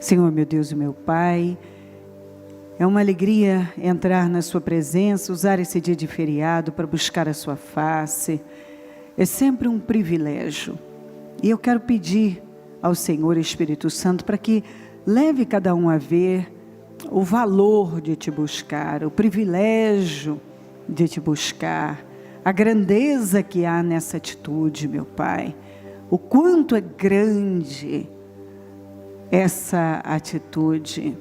Senhor, meu Deus e meu Pai, é uma alegria entrar na sua presença, usar esse dia de feriado para buscar a sua face. É sempre um privilégio. E eu quero pedir ao Senhor Espírito Santo para que leve cada um a ver o valor de te buscar, o privilégio de te buscar, a grandeza que há nessa atitude, meu Pai. O quanto é grande essa atitude,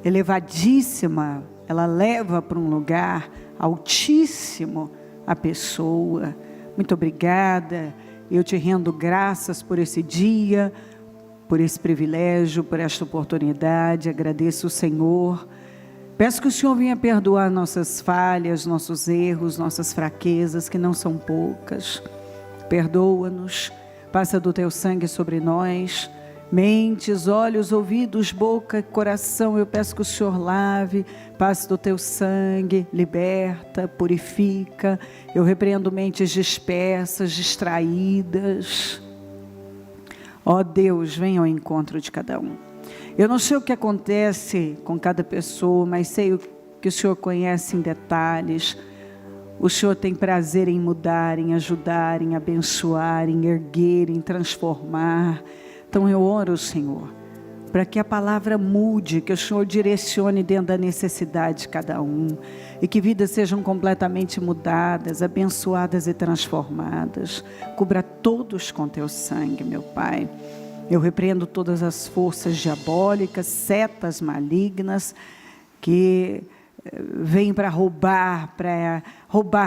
elevadíssima, ela leva para um lugar altíssimo a pessoa. Muito obrigada, eu te rendo graças por esse dia, por esse privilégio, por esta oportunidade, agradeço o Senhor. Peço que o Senhor venha perdoar nossas falhas, nossos erros, nossas fraquezas, que não são poucas. Perdoa-nos, passa do teu sangue sobre nós, mentes, olhos, ouvidos, boca, coração, eu peço que o Senhor lave, passe do teu sangue, liberta, purifica. Eu repreendo mentes dispersas, distraídas. Ó Deus, venha ao encontro de cada um. Eu não sei o que acontece com cada pessoa, mas sei que o Senhor conhece em detalhes. O Senhor tem prazer em mudar, em ajudar, em abençoar, em erguer, em transformar. Então eu oro, Senhor, para que a palavra mude, que o Senhor direcione dentro da necessidade de cada um, e que vidas sejam completamente mudadas, abençoadas e transformadas. Cubra todos com teu sangue, meu Pai. Eu repreendo todas as forças diabólicas, setas malignas, que vêm para roubar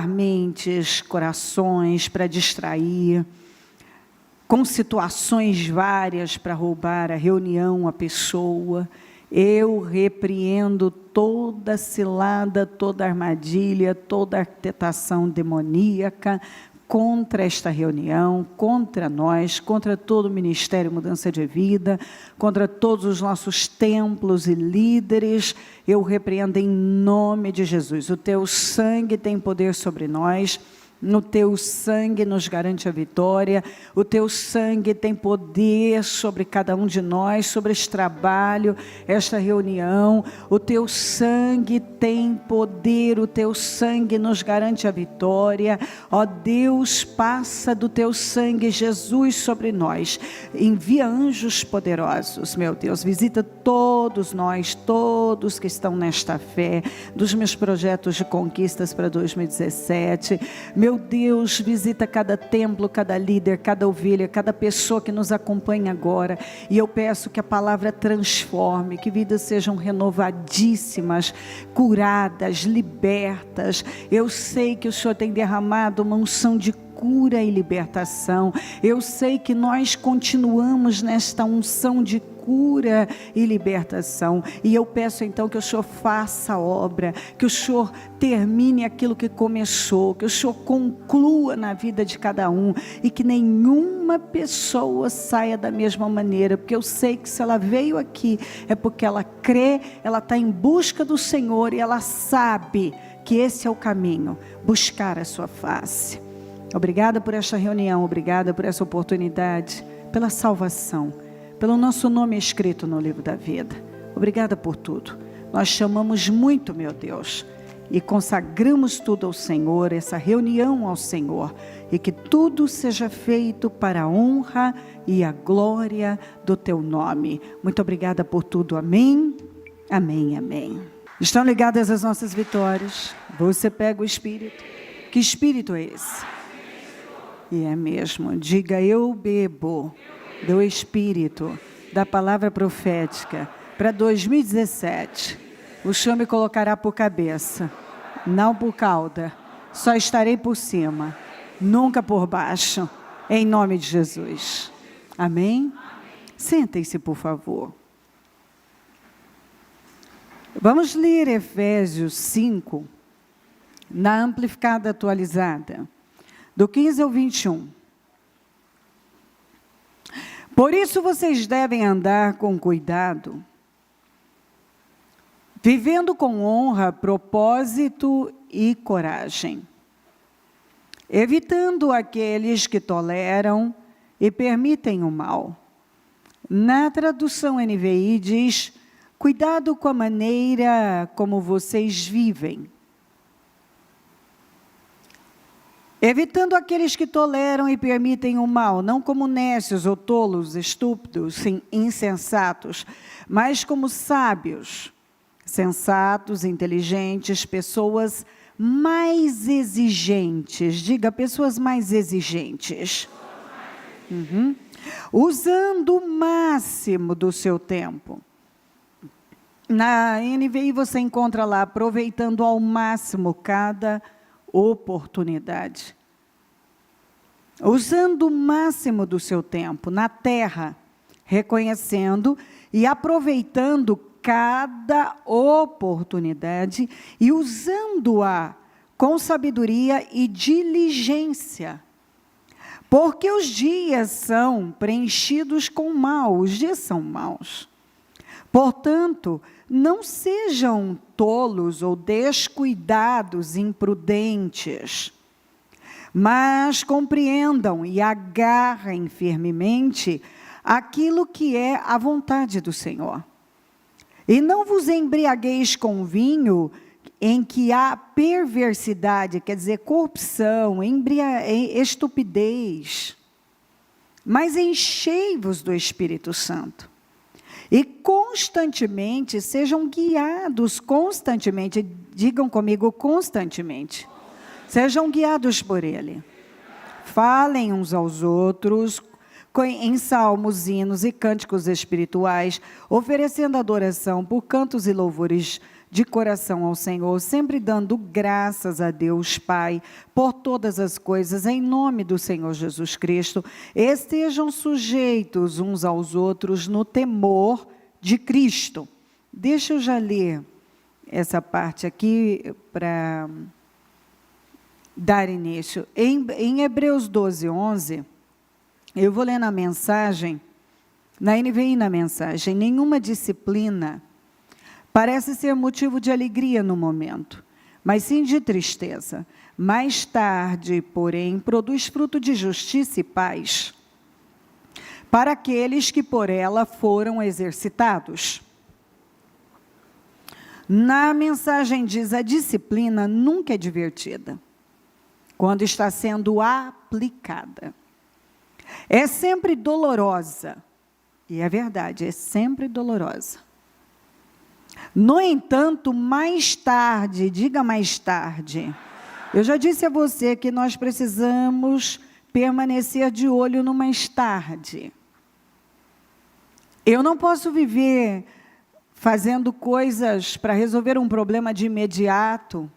mentes, corações, para distrair, com situações várias para roubar a reunião, a pessoa. Eu repreendo toda cilada, toda armadilha, toda arquitetação demoníaca contra esta reunião, contra nós, contra todo o Ministério Mudança de Vida, contra todos os nossos templos e líderes. Eu repreendo em nome de Jesus. O teu sangue tem poder sobre nós. No teu sangue nos garante a vitória, o teu sangue tem poder sobre cada um de nós, sobre este trabalho, esta reunião. O teu sangue tem poder, o teu sangue nos garante a vitória. Ó Deus, passa do teu sangue, Jesus, sobre nós. Envia anjos poderosos, meu Deus, visita todos nós, todos que estão nesta fé, dos meus projetos de conquistas para 2017. Meu Deus, visita cada templo, cada líder, cada ovelha, cada pessoa que nos acompanha agora. E eu peço que a palavra transforme, que vidas sejam renovadíssimas, curadas, libertas. Eu sei que o Senhor tem derramado uma unção de cura e libertação. Eu sei que nós continuamos nesta unção de cura e libertação, e eu peço então que o Senhor faça a obra, que o Senhor termine aquilo que começou, que o Senhor conclua na vida de cada um, e que nenhuma pessoa saia da mesma maneira, porque eu sei que se ela veio aqui, é porque ela crê, ela está em busca do Senhor, e ela sabe que esse é o caminho, buscar a sua face. Obrigada por esta reunião, obrigada por essa oportunidade, pela salvação, pelo nosso nome escrito no livro da vida. Obrigada por tudo. Nós chamamos muito, meu Deus, e consagramos tudo ao Senhor, essa reunião ao Senhor, e que tudo seja feito para a honra e a glória do teu nome. Muito obrigada por tudo. Amém, amém, amém. Estão ligadas as nossas vitórias? Você pega o Espírito. Que Espírito é esse? E é mesmo, diga: eu bebo do Espírito, da palavra profética, para 2017, o Senhor me colocará por cabeça, não por cauda, só estarei por cima, nunca por baixo, em nome de Jesus. Amém? Sentem-se, por favor. Vamos ler Efésios 5, na amplificada atualizada, do 15 ao 21. Por isso vocês devem andar com cuidado, vivendo com honra, propósito e coragem, evitando aqueles que toleram e permitem o mal. Na tradução NVI diz, cuidado com a maneira como vocês vivem. Evitando aqueles que toleram e permitem o mal, não como nécios ou tolos, estúpidos, insensatos, mas como sábios, sensatos, inteligentes, pessoas mais exigentes. Diga, pessoas mais exigentes. Usando o máximo do seu tempo. Na NVI você encontra lá, aproveitando ao máximo cada oportunidade. Usando o máximo do seu tempo na terra, reconhecendo e aproveitando cada oportunidade e usando-a com sabedoria e diligência. Porque os dias são preenchidos com mal, os dias são maus. Portanto, não sejam tolos ou descuidados, imprudentes, mas compreendam e agarrem firmemente aquilo que é a vontade do Senhor. E não vos embriagueis com vinho em que há perversidade, quer dizer, corrupção, estupidez, mas enchei-vos do Espírito Santo. E constantemente, sejam guiados constantemente, digam comigo, constantemente. Sejam guiados por Ele. Falem uns aos outros, em salmos, hinos e cânticos espirituais, oferecendo adoração por cantos e louvores de coração ao Senhor, sempre dando graças a Deus Pai, por todas as coisas, em nome do Senhor Jesus Cristo, estejam sujeitos uns aos outros no temor de Cristo. Deixa eu já ler essa parte aqui para dar início. Em Hebreus 12, 11, eu vou ler na mensagem, na NVI na mensagem, nenhuma disciplina parece ser motivo de alegria no momento, mas sim de tristeza. Mais tarde, porém, produz fruto de justiça e paz para aqueles que por ela foram exercitados. Na mensagem diz, a disciplina nunca é divertida quando está sendo aplicada. É sempre dolorosa, e é verdade, é sempre dolorosa. No entanto, mais tarde, diga mais tarde, eu já disse a você que nós precisamos permanecer de olho no mais tarde. Eu não posso viver fazendo coisas para resolver um problema de imediato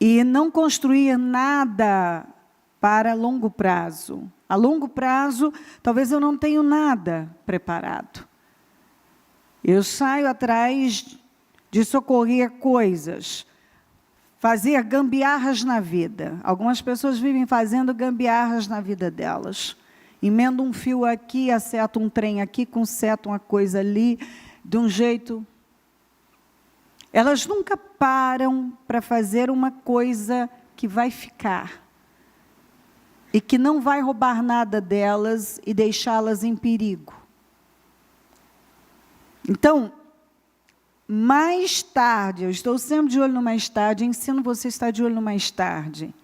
e não construir nada para longo prazo. A longo prazo, talvez eu não tenha nada preparado. Eu saio atrás de socorrer coisas, fazer gambiarras na vida. Algumas pessoas vivem fazendo gambiarras na vida delas. Emenda um fio aqui, acerta um trem aqui, conserta uma coisa ali, de um jeito. Elas nunca param para fazer uma coisa que vai ficar. E que não vai roubar nada delas e deixá-las em perigo. Então, mais tarde, eu estou sempre de olho no mais tarde, ensino você a estar de olho no mais tarde.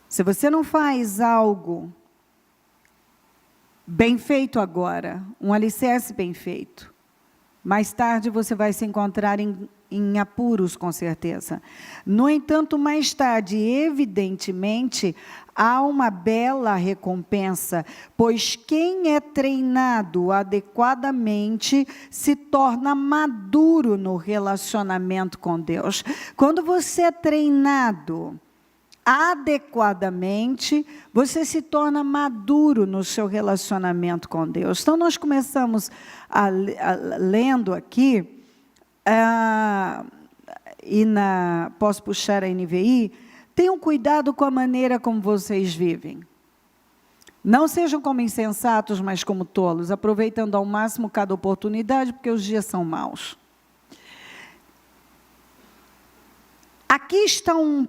Se você não faz algo bem feito agora, um alicerce bem feito, mais tarde você vai se encontrar em apuros, com certeza. No entanto, mais tarde, evidentemente, há uma bela recompensa, pois quem é treinado adequadamente se torna maduro no relacionamento com Deus. Quando você é treinado adequadamente, você se torna maduro no seu relacionamento com Deus. Então, nós começamos lendo aqui, posso puxar a NVI, tenham cuidado com a maneira como vocês vivem. Não sejam como insensatos, mas como tolos, aproveitando ao máximo cada oportunidade, porque os dias são maus. Aqui está um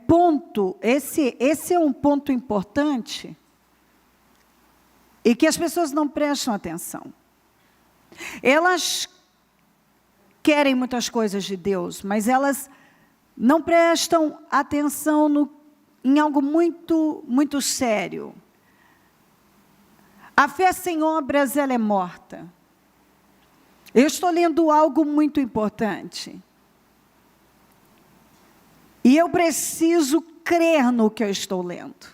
ponto, esse é um ponto importante, e que as pessoas não prestam atenção. Elas querem muitas coisas de Deus, mas elas não prestam atenção em algo muito, muito sério. A fé sem obras, ela é morta. Eu estou lendo algo muito importante. E eu preciso crer no que eu estou lendo.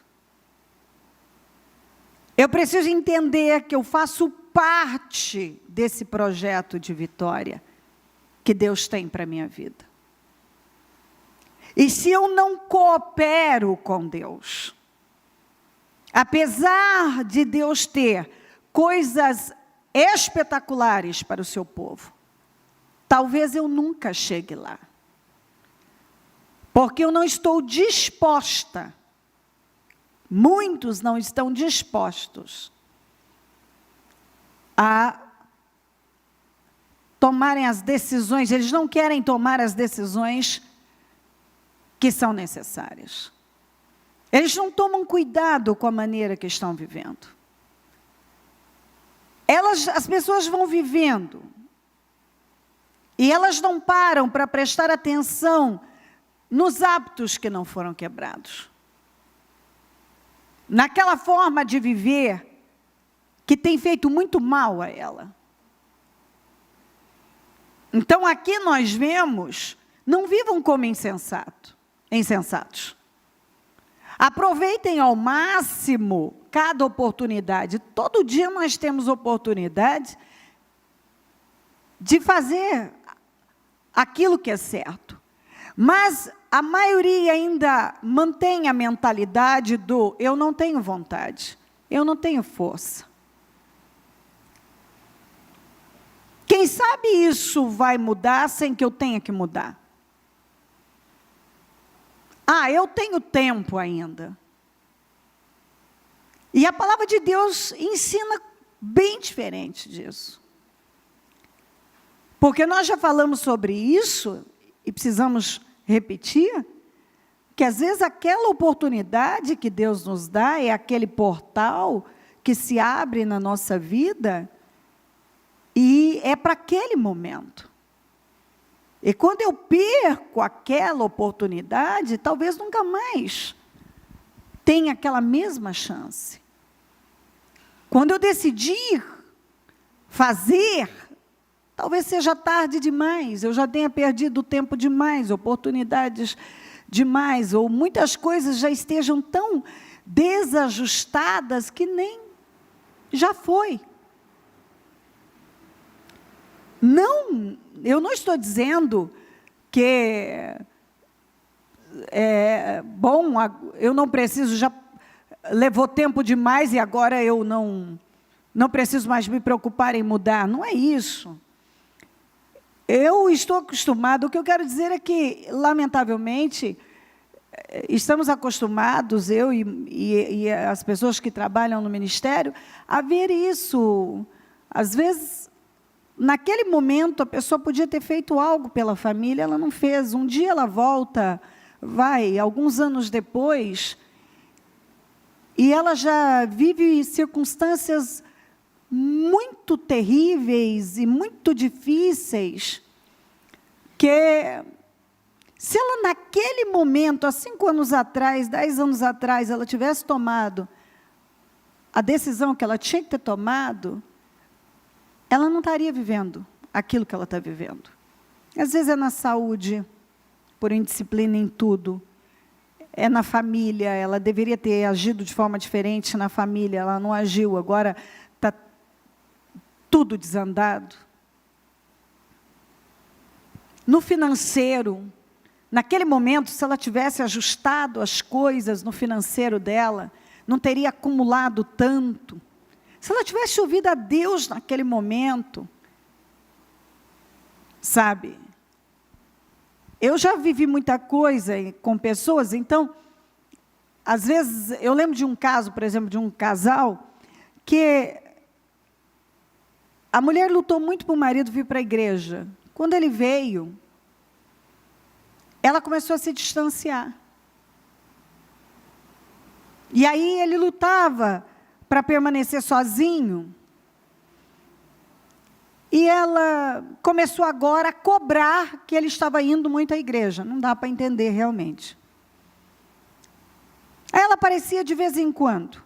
Eu preciso entender que eu faço parte desse projeto de vitória que Deus tem para a minha vida. E se eu não coopero com Deus, apesar de Deus ter coisas espetaculares para o seu povo, talvez eu nunca chegue lá. Porque eu não estou disposta, muitos não estão dispostos a tomarem as decisões, eles não querem tomar as decisões que são necessárias. Eles não tomam cuidado com a maneira que estão vivendo. As pessoas vão vivendo, e elas não param para prestar atenção nos hábitos que não foram quebrados. Naquela forma de viver que tem feito muito mal a ela. Então aqui nós vemos, não vivam como insensatos. Aproveitem ao máximo cada oportunidade. Todo dia nós temos oportunidade de fazer aquilo que é certo. Mas a maioria ainda mantém a mentalidade do eu não tenho vontade, eu não tenho força. Quem sabe isso vai mudar sem que eu tenha que mudar? Eu tenho tempo ainda. E a palavra de Deus ensina bem diferente disso. Porque nós já falamos sobre isso, e precisamos repetir, que às vezes aquela oportunidade que Deus nos dá, é aquele portal que se abre na nossa vida, e é para aquele momento. E quando eu perco aquela oportunidade, talvez nunca mais tenha aquela mesma chance. Quando eu decidir fazer, talvez seja tarde demais, eu já tenha perdido tempo demais, oportunidades demais, ou muitas coisas já estejam tão desajustadas que nem já foi. Não, eu não estou dizendo que eu não preciso, já levou tempo demais e agora eu não preciso mais me preocupar em mudar. Não é isso. Eu estou acostumado, o que eu quero dizer é que, lamentavelmente, estamos acostumados, eu e as pessoas que trabalham no ministério, a ver isso. Às vezes, naquele momento, a pessoa podia ter feito algo pela família, ela não fez. Um dia ela volta, alguns anos depois, e ela já vive circunstâncias muito terríveis e muito difíceis, que se ela naquele momento, há 5 anos atrás, 10 anos atrás, ela tivesse tomado a decisão que ela tinha que ter tomado, ela não estaria vivendo aquilo que ela está vivendo. Às vezes é na saúde, por indisciplina em tudo, é na família, ela deveria ter agido de forma diferente na família, ela não agiu, agora está tudo desandado. No financeiro, naquele momento, se ela tivesse ajustado as coisas no financeiro dela, não teria acumulado tanto. Se ela tivesse ouvido a Deus naquele momento, sabe? Eu já vivi muita coisa com pessoas, então, às vezes, eu lembro de um caso, por exemplo, de um casal, que a mulher lutou muito para o marido vir para a igreja. Quando ele veio, ela começou a se distanciar. E aí ele lutava para permanecer sozinho. E ela começou agora a cobrar que ele estava indo muito à igreja. Não dá para entender realmente. Aí ela aparecia de vez em quando.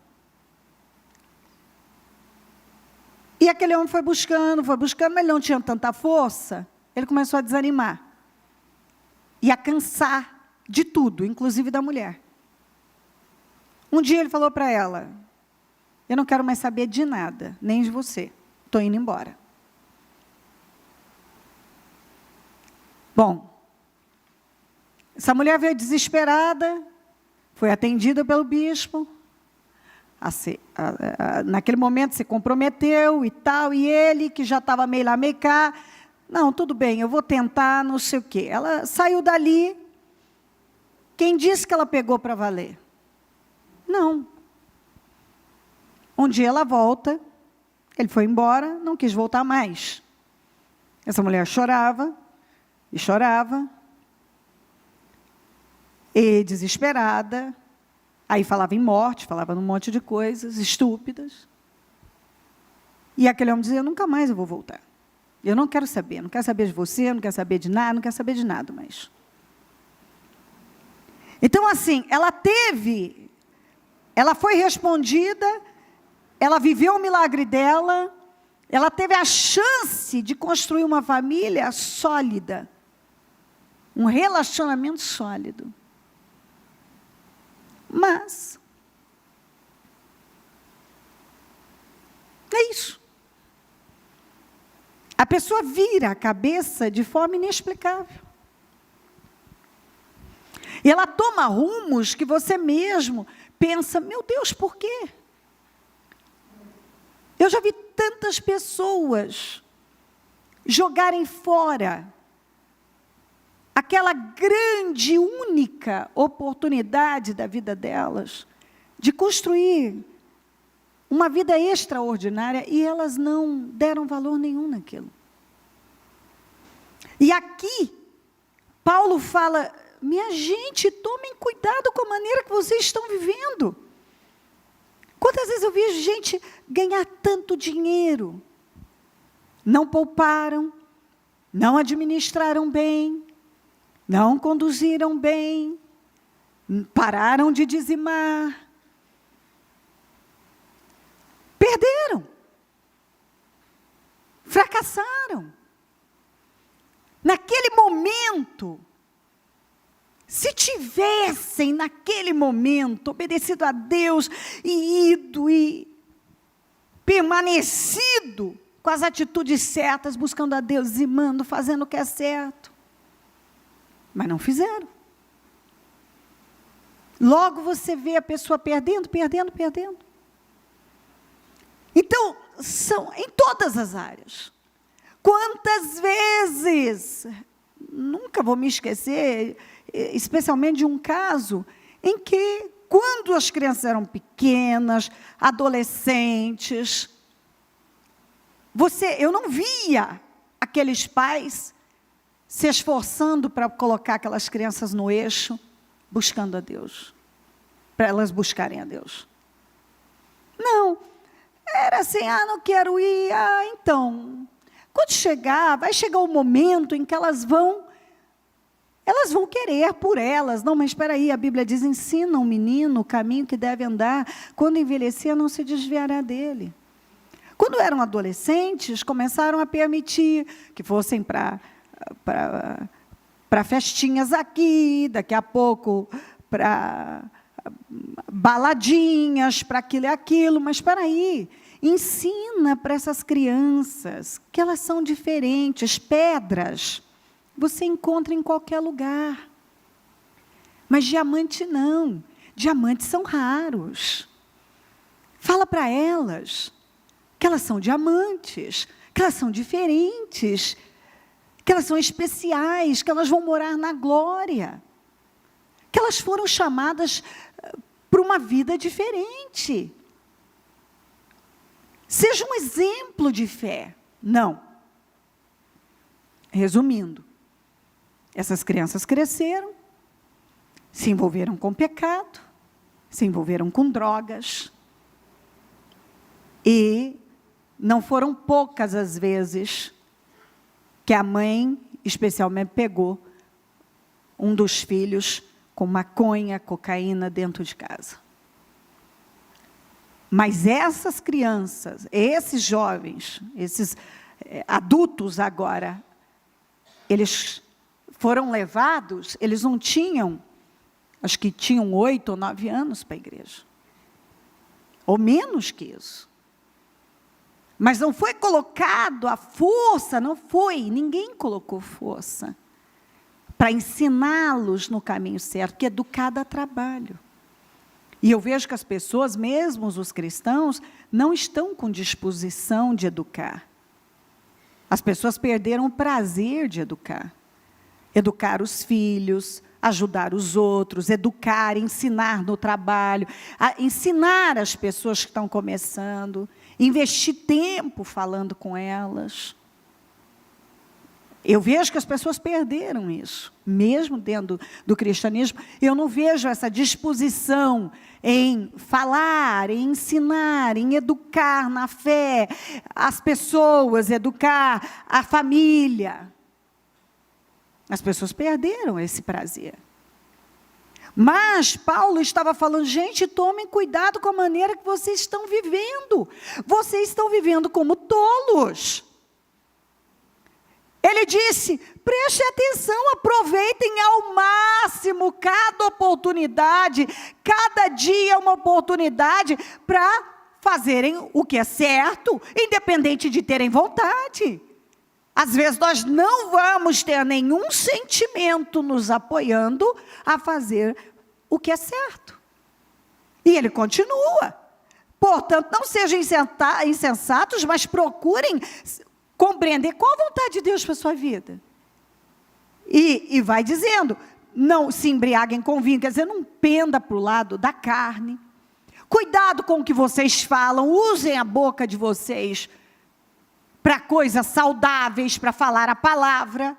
E aquele homem foi buscando, mas ele não tinha tanta força. Ele começou a desanimar. E a cansar de tudo, inclusive da mulher. Um dia ele falou para ela: eu não quero mais saber de nada, nem de você. Estou indo embora. Bom, essa mulher veio desesperada, foi atendida pelo bispo. Naquele momento se comprometeu e tal, e ele, que já estava meio lá, meio cá, não, tudo bem, eu vou tentar, não sei o quê. Ela saiu dali. Quem disse que ela pegou para valer? Não. Um dia ela volta, ele foi embora, não quis voltar mais. Essa mulher chorava, e desesperada, aí falava em morte, falava num monte de coisas estúpidas. E aquele homem dizia: eu nunca mais eu vou voltar. Eu não quero saber de você, não quero saber de nada, não quero saber de nada mais. Então, assim, ela foi respondida, ela viveu o milagre dela, ela teve a chance de construir uma família sólida, um relacionamento sólido. Mas é isso. A pessoa vira a cabeça de forma inexplicável. E ela toma rumos que você mesmo pensa: meu Deus, por quê? Eu já vi tantas pessoas jogarem fora aquela grande, única oportunidade da vida delas de construir uma vida extraordinária, e elas não deram valor nenhum naquilo. E aqui, Paulo fala: minha gente, tomem cuidado com a maneira que vocês estão vivendo. Quantas vezes eu vejo gente ganhar tanto dinheiro, não pouparam, não administraram bem, não conduziram bem, pararam de dizimar, perderam, fracassaram. Naquele momento, se tivessem, naquele momento, obedecido a Deus e ido e permanecido com as atitudes certas, buscando a Deus, dizimando, fazendo o que é certo. Mas não fizeram. Logo você vê a pessoa perdendo. Então, são em todas as áreas. Quantas vezes, nunca vou me esquecer, especialmente de um caso em que, quando as crianças eram pequenas, adolescentes, eu não via aqueles pais se esforçando para colocar aquelas crianças no eixo, buscando a Deus, para elas buscarem a Deus. Não, era assim: não quero ir, então. Quando vai chegar o momento em que elas vão querer por elas. Não, mas espera aí, a Bíblia diz: ensina um menino o caminho que deve andar, quando envelhecer não se desviará dele. Quando eram adolescentes, começaram a permitir que fossem para festinhas aqui, daqui a pouco para baladinhas, para aquilo e aquilo. Mas espera aí, ensina para essas crianças que elas são diferentes. Pedras você encontra em qualquer lugar, mas diamante não. Diamantes são raros. Fala para elas que elas são diamantes, que elas são diferentes, que elas são especiais, que elas vão morar na glória, que elas foram chamadas para uma vida diferente. Seja um exemplo de fé. Não. Resumindo, essas crianças cresceram, se envolveram com pecado, se envolveram com drogas, E não foram poucas as vezes que a mãe, especialmente, pegou um dos filhos com maconha, cocaína dentro de casa. Mas essas crianças, esses jovens, esses adultos agora, eles foram levados, eles não tinham, acho que tinham 8 ou 9 anos para a igreja. Ou menos que isso. Mas não foi colocado a força, não foi, ninguém colocou força para ensiná-los no caminho certo, porque educar dá trabalho. E eu vejo que as pessoas, mesmo os cristãos, não estão com disposição de educar. As pessoas perderam o prazer de educar. Educar os filhos, ajudar os outros, educar, ensinar no trabalho, ensinar as pessoas que estão começando, investir tempo falando com elas. Eu vejo que as pessoas perderam isso, mesmo dentro do cristianismo. Eu não vejo essa disposição em falar, em ensinar, em educar na fé as pessoas, educar a família. As pessoas perderam esse prazer. Mas Paulo estava falando, gente, tomem cuidado com a maneira que vocês estão vivendo. Vocês estão vivendo como tolos. Ele disse, preste atenção, aproveitem ao máximo cada oportunidade, cada dia uma oportunidade para fazerem o que é certo, independente de terem vontade. Às vezes nós não vamos ter nenhum sentimento nos apoiando a fazer o que é certo. E ele continua. Portanto, não sejam insensatos, mas procurem compreender qual a vontade de Deus para a sua vida. E vai dizendo, não se embriaguem com vinho, quer dizer, não penda para o lado da carne. Cuidado com o que vocês falam, usem a boca de vocês para coisas saudáveis, para falar a palavra.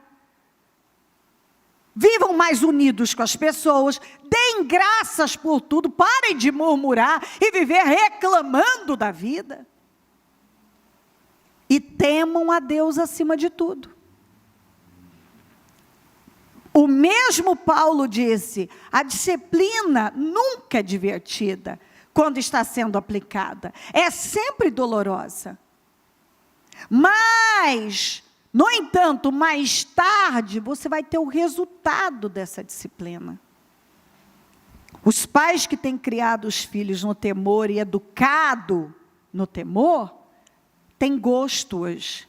Vivam mais unidos com as pessoas, deem graças por tudo, parem de murmurar e viver reclamando da vida. E temam a Deus acima de tudo. O mesmo Paulo disse, a disciplina nunca é divertida quando está sendo aplicada. É sempre dolorosa. Mas, no entanto, mais tarde, você vai ter o resultado dessa disciplina. Os pais que têm criado os filhos no temor e educado no temor, têm gosto hoje.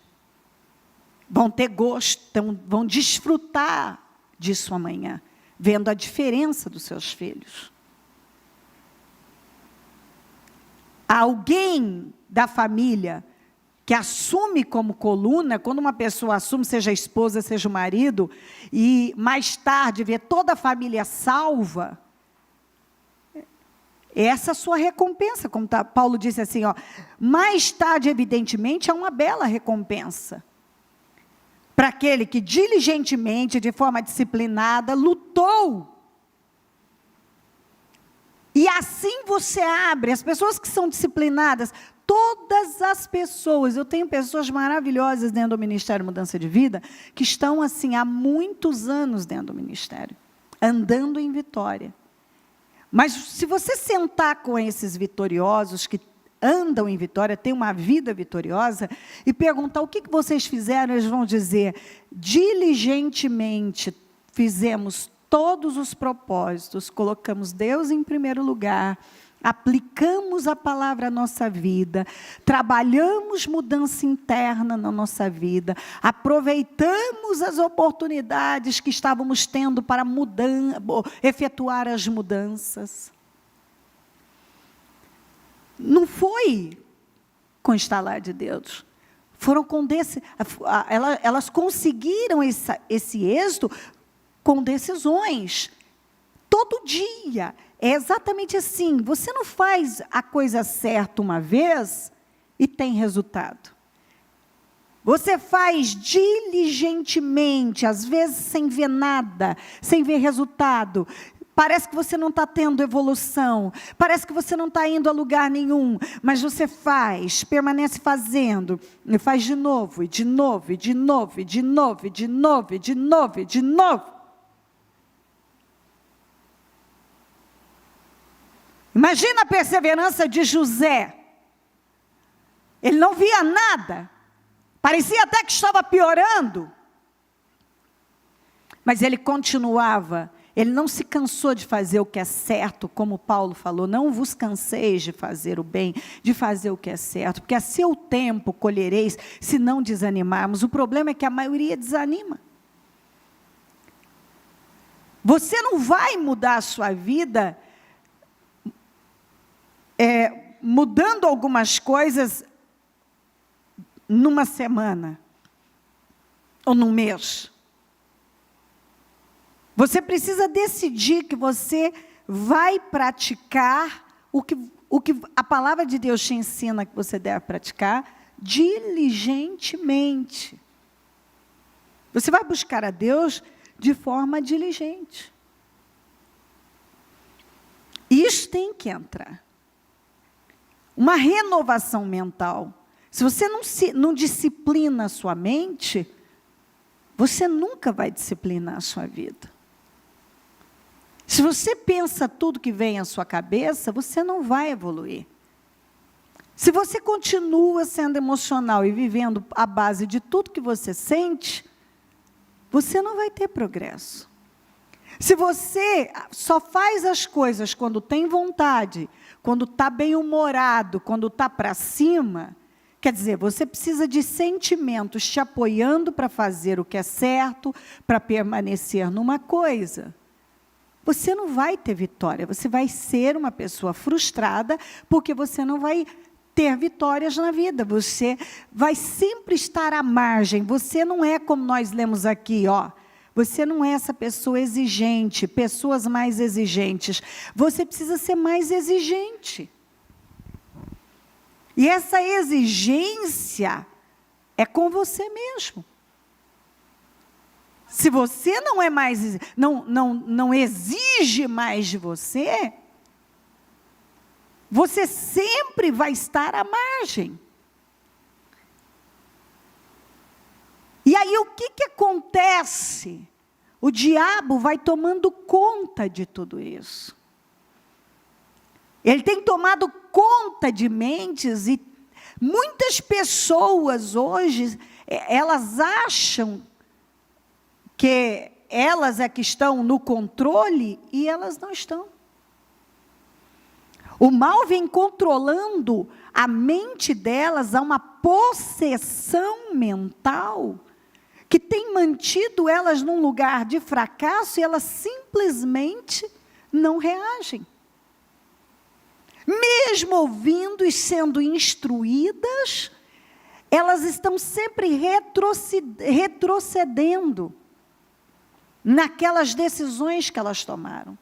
Vão ter gosto, vão desfrutar disso amanhã, vendo a diferença dos seus filhos. Alguém da família que assume como coluna, quando uma pessoa assume, seja a esposa, seja o marido, e mais tarde vê toda a família salva, essa é a sua recompensa, como Paulo disse assim, ó, mais tarde, evidentemente, há uma bela recompensa. Para aquele que diligentemente, de forma disciplinada, lutou. E assim você abre, as pessoas que são disciplinadas, todas as pessoas, eu tenho pessoas maravilhosas dentro do Ministério Mudança de Vida, que estão assim há muitos anos dentro do ministério, andando em vitória. Mas se você sentar com esses vitoriosos, que andam em vitória, têm uma vida vitoriosa, e perguntar o que vocês fizeram, eles vão dizer, diligentemente fizemos todos os propósitos, colocamos Deus em primeiro lugar, aplicamos a palavra à nossa vida, trabalhamos mudança interna na nossa vida, aproveitamos as oportunidades que estávamos tendo para efetuar as mudanças. Não foi com estalar de dedos, foram elas conseguiram esse êxito com decisões, todo dia. É exatamente assim, você não faz a coisa certa uma vez e tem resultado. Você faz diligentemente, às vezes sem ver nada, sem ver resultado, Parece que você não está tendo evolução, parece que você não está indo a lugar nenhum, mas você faz, permanece fazendo, e faz de novo, e de novo, e de novo, e de novo, e de novo, e de novo, e de novo. Imagina a perseverança de José. Ele não via nada, parecia até que estava piorando, mas ele continuava. Ele não se cansou de fazer o que é certo, como Paulo falou, não vos canseis de fazer o bem, de fazer o que é certo, porque a seu tempo colhereis, se não desanimarmos. O problema é que a maioria desanima. Você não vai mudar a sua vida, mudando algumas coisas numa semana, ou num mês. Você precisa decidir que você vai praticar o que a palavra de Deus te ensina que você deve praticar diligentemente. Você vai buscar a Deus de forma diligente. Isso tem que entrar. Uma renovação mental. Se você não disciplina a sua mente, você nunca vai disciplinar a sua vida. Se você pensa tudo que vem à sua cabeça, você não vai evoluir. Se você continua sendo emocional e vivendo à base de tudo que você sente, você não vai ter progresso. Se você só faz as coisas quando tem vontade, quando está bem-humorado, quando está para cima, quer dizer, você precisa de sentimentos te apoiando para fazer o que é certo, para permanecer numa coisa. Você não vai ter vitória, você vai ser uma pessoa frustrada, porque você não vai ter vitórias na vida, você vai sempre estar à margem, você não é como nós lemos aqui, ó. Você não é essa pessoa exigente, pessoas mais exigentes, você precisa ser mais exigente. E essa exigência é com você mesmo. Se você não é mais, não exige mais de você, você sempre vai estar à margem. E aí o que acontece? O diabo vai tomando conta de tudo isso. Ele tem tomado conta de mentes e muitas pessoas hoje, elas acham que elas é que estão no controle e elas não estão. O mal vem controlando a mente delas a uma possessão mental que tem mantido elas num lugar de fracasso e elas simplesmente não reagem. Mesmo ouvindo e sendo instruídas, elas estão sempre retrocedendo naquelas decisões que elas tomaram.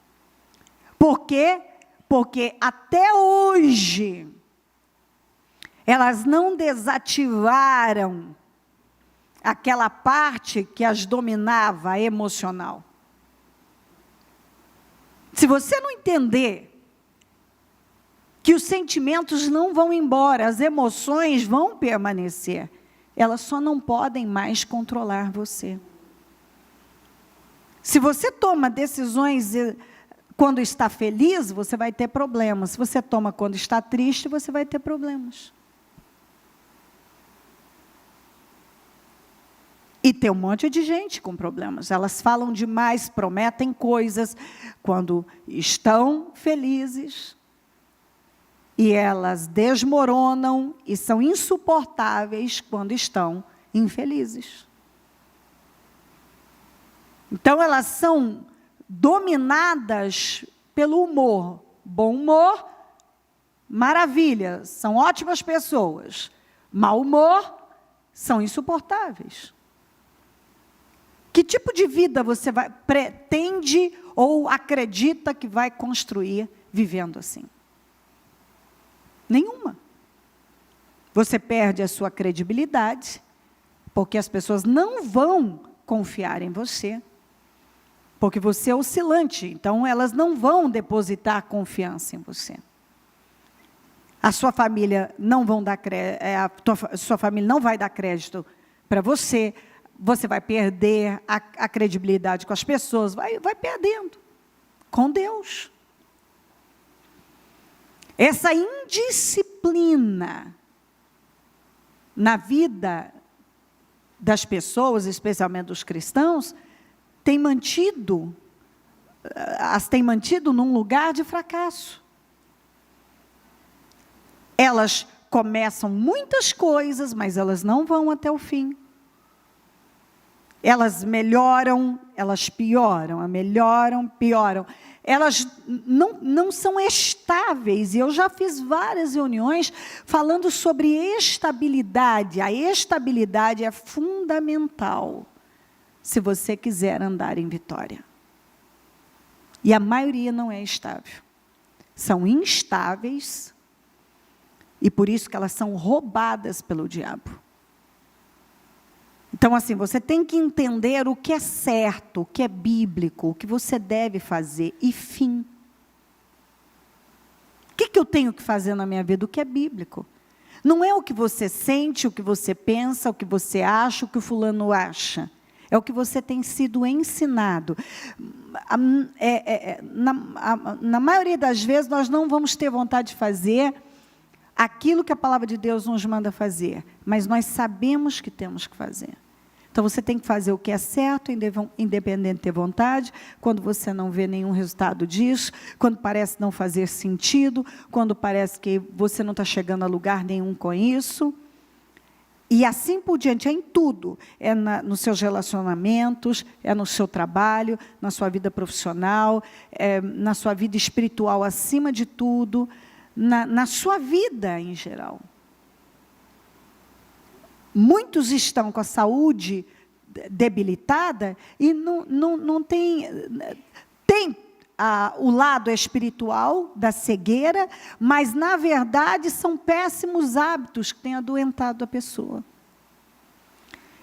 Por quê? Porque até hoje, elas não desativaram aquela parte que as dominava, a emocional. Se você não entender que os sentimentos não vão embora, as emoções vão permanecer, elas só não podem mais controlar você. Se você toma decisões quando está feliz, você vai ter problemas. Se você toma quando está triste, você vai ter problemas. E tem um monte de gente com problemas. Elas falam demais, prometem coisas quando estão felizes. E elas desmoronam e são insuportáveis quando estão infelizes. Então, elas são dominadas pelo humor. Bom humor, maravilha, são ótimas pessoas. Mau humor, são insuportáveis. Que tipo de vida você pretende ou acredita que vai construir vivendo assim? Nenhuma. Você perde a sua credibilidade, porque as pessoas não vão confiar em você. porque você é oscilante, então elas não vão depositar confiança em você. A sua família não vão dar sua família não vai dar crédito para você, você vai perder a credibilidade com as pessoas, vai perdendo com Deus. Essa indisciplina na vida das pessoas, especialmente dos cristãos, as tem mantido num lugar de fracasso. Elas começam muitas coisas, mas elas não vão até o fim. Elas melhoram, elas pioram, melhoram, pioram. Elas não são estáveis, e eu já fiz várias reuniões falando sobre estabilidade. A estabilidade é fundamental se você quiser andar em vitória. E a maioria não é estável. São instáveis, e por isso que elas são roubadas pelo diabo. Então, assim, você tem que entender o que é certo, o que é bíblico, o que você deve fazer, e fim. O que eu tenho que fazer na minha vida? O que é bíblico. Não é o que você sente, o que você pensa, o que você acha, o que o fulano acha. É o que você tem sido ensinado. Na maioria das vezes, nós não vamos ter vontade de fazer aquilo que a palavra de Deus nos manda fazer, mas nós sabemos que temos que fazer. Então, você tem que fazer o que é certo, independente de ter vontade, quando você não vê nenhum resultado disso, quando parece não fazer sentido, quando parece que você não está chegando a lugar nenhum com isso. E assim por diante, é em tudo. É nos seus relacionamentos, é no seu trabalho, na sua vida profissional, na sua vida espiritual, acima de tudo, na sua vida em geral. Muitos estão com a saúde debilitada e não tem o lado espiritual da cegueira, mas, na verdade, são péssimos hábitos que têm adoentado a pessoa.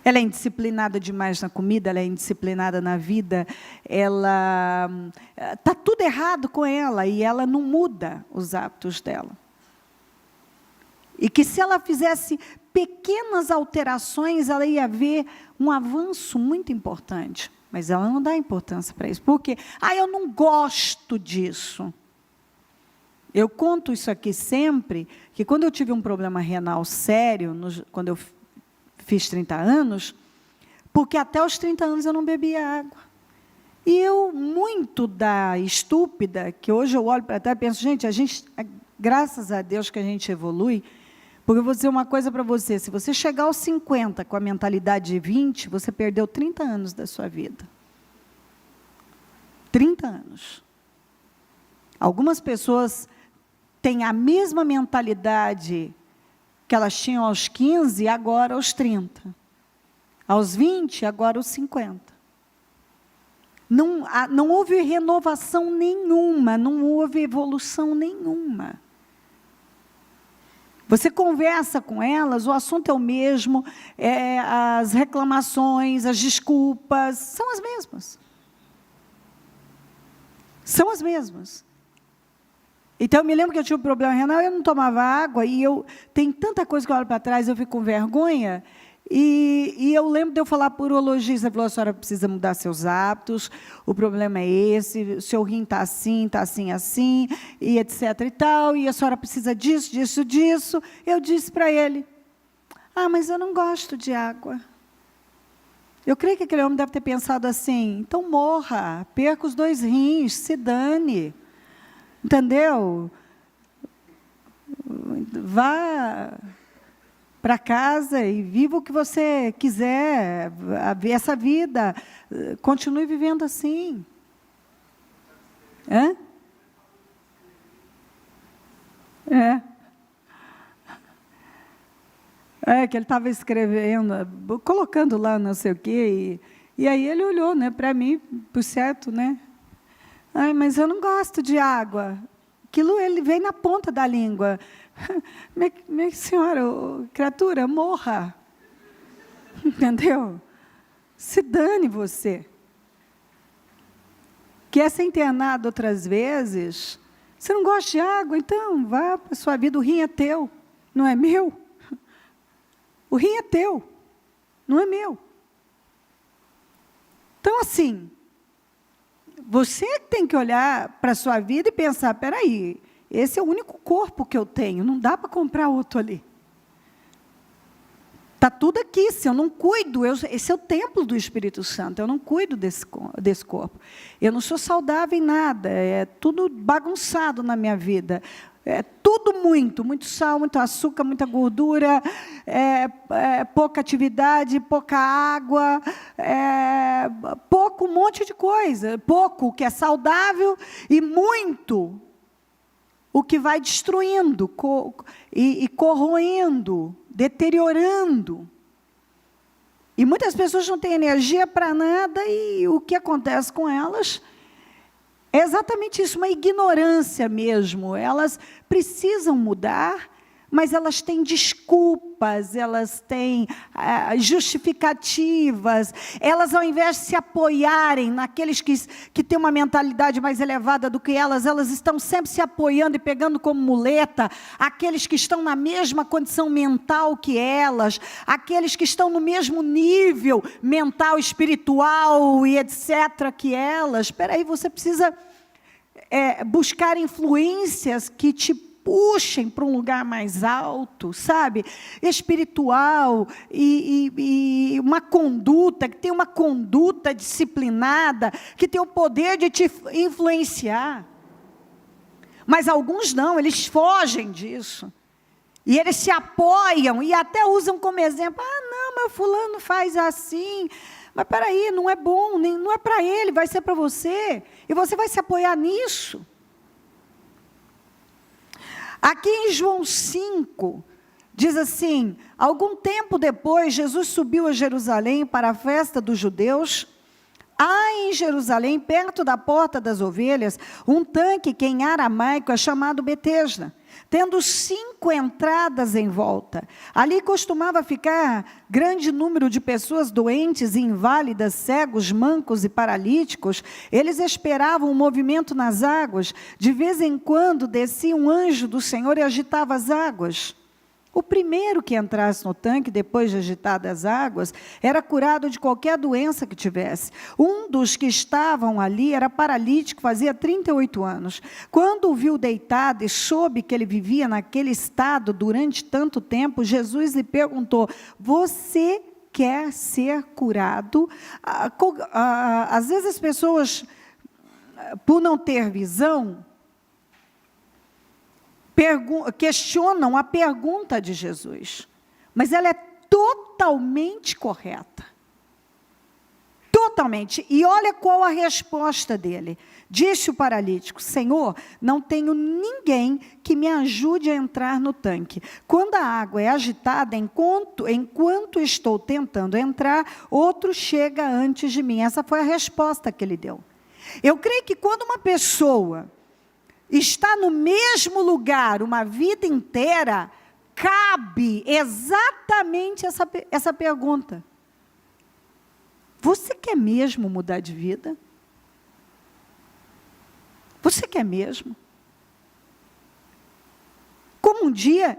Ela é indisciplinada demais na comida, ela é indisciplinada na vida, está tudo errado com ela e ela não muda os hábitos dela. E que se ela fizesse pequenas alterações, ela ia ver um avanço muito importante. Mas ela não dá importância para isso. Por quê? Eu não gosto disso. Eu conto isso aqui sempre, que quando eu tive um problema renal sério, quando eu fiz 30 anos, porque até os 30 anos eu não bebia água. E eu, muito estúpida, que hoje eu olho para trás e penso, graças a Deus que a gente evolui, porque eu vou dizer uma coisa para você, se você chegar aos 50 com a mentalidade de 20, você perdeu 30 anos da sua vida. 30 anos. Algumas pessoas têm a mesma mentalidade que elas tinham aos 15, agora aos 30. Aos 20, agora aos 50. Não houve renovação nenhuma, não houve evolução nenhuma. Você conversa com elas, o assunto é o mesmo, as reclamações, as desculpas, são as mesmas. São as mesmas. Então, eu me lembro que eu tinha um problema renal, eu não tomava água, e tem tanta coisa que eu olho para trás, eu fico com vergonha, e eu lembro de eu falar para o urologista, ele falou, a senhora precisa mudar seus hábitos, o problema é esse, o seu rim está assim, e etc. e tal, e a senhora precisa disso, disso, disso. Eu disse para ele, mas eu não gosto de água. Eu creio que aquele homem deve ter pensado assim, então morra, perca os 2 rins, se dane. Entendeu? Vá para casa e viva o que você quiser, essa vida, continue vivendo assim. Que ele estava escrevendo, colocando lá não sei o quê, e aí ele olhou, né, para mim, por certo, né? Mas eu não gosto de água. Aquilo ele vem na ponta da língua. Minha senhora, criatura, morra. Entendeu? Se dane você. quer ser internado outras vezes, você não gosta de água, então vá para a sua vida, o rim é teu, não é meu. O rim é teu, não é meu. Então, assim, você tem que olhar para a sua vida e pensar, espera aí, esse é o único corpo que eu tenho, não dá para comprar outro ali. Está tudo aqui, se eu não cuido, esse é o templo do Espírito Santo, eu não cuido desse corpo. Eu não sou saudável em nada, é tudo bagunçado na minha vida. É tudo muito sal, muito açúcar, muita gordura, pouca atividade, pouca água, pouco um monte de coisa. Pouco o que é saudável e muito o que vai destruindo e corroendo, deteriorando. E muitas pessoas não têm energia para nada e o que acontece com elas é exatamente isso, uma ignorância mesmo. Elas precisam mudar, mas elas têm desculpas, elas têm justificativas. Elas, ao invés de se apoiarem naqueles que têm uma mentalidade mais elevada do que elas estão sempre se apoiando e pegando como muleta aqueles que estão na mesma condição mental que elas, aqueles que estão no mesmo nível mental, espiritual e etc. que elas. Espera aí, você precisa buscar influências que te puxem para um lugar mais alto, sabe? Espiritual e uma conduta, que tem uma conduta disciplinada, que tem o poder de te influenciar. Mas alguns não, eles fogem disso. E eles se apoiam e até usam como exemplo, não, mas fulano faz assim, mas espera aí, não é bom, não é para ele, vai ser para você, e você vai se apoiar nisso. Aqui em João 5, diz assim, algum tempo depois, Jesus subiu a Jerusalém para a festa dos judeus. Há em Jerusalém, perto da porta das ovelhas, um tanque que em aramaico é chamado Betesda, tendo 5 entradas em volta. Ali costumava ficar grande número de pessoas doentes, inválidas, cegos, mancos e paralíticos. Eles esperavam um movimento nas águas. De vez em quando descia um anjo do Senhor e agitava as águas. O primeiro que entrasse no tanque, depois de agitadas as águas, era curado de qualquer doença que tivesse. Um dos que estavam ali era paralítico, fazia 38 anos. Quando o viu deitado e soube que ele vivia naquele estado durante tanto tempo, Jesus lhe perguntou, você quer ser curado? Às vezes as pessoas, por não ter visão, questionam a pergunta de Jesus, mas ela é totalmente correta. Totalmente. E olha qual a resposta dele. Disse o paralítico, Senhor, não tenho ninguém que me ajude a entrar no tanque. Quando a água é agitada, enquanto estou tentando entrar, outro chega antes de mim. Essa foi a resposta que ele deu. Eu creio que quando uma pessoa está no mesmo lugar uma vida inteira, cabe exatamente essa pergunta. Você quer mesmo mudar de vida? Você quer mesmo? Como um dia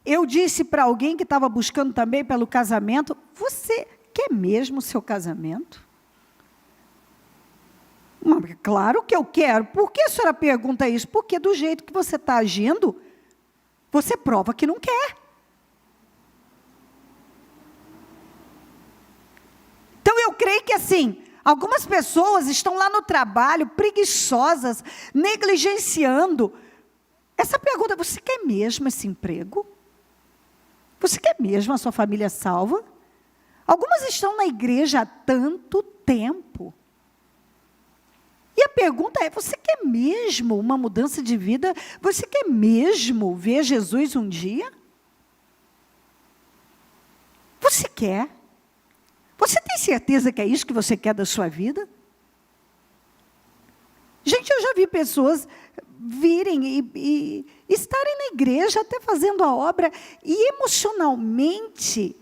eu disse para alguém que estava buscando também pelo casamento, você quer mesmo o seu casamento? Claro que eu quero. Por que a senhora pergunta isso? Porque do jeito que você está agindo, você prova que não quer. Então eu creio que assim, algumas pessoas estão lá no trabalho, preguiçosas, negligenciando. Essa pergunta, você quer mesmo esse emprego? Você quer mesmo a sua família salva? Algumas estão na igreja há tanto tempo. E a pergunta é, você quer mesmo uma mudança de vida? Você quer mesmo ver Jesus um dia? Você quer? Você tem certeza que é isso que você quer da sua vida? Gente, eu já vi pessoas virem e estarem na igreja, até fazendo a obra, e emocionalmente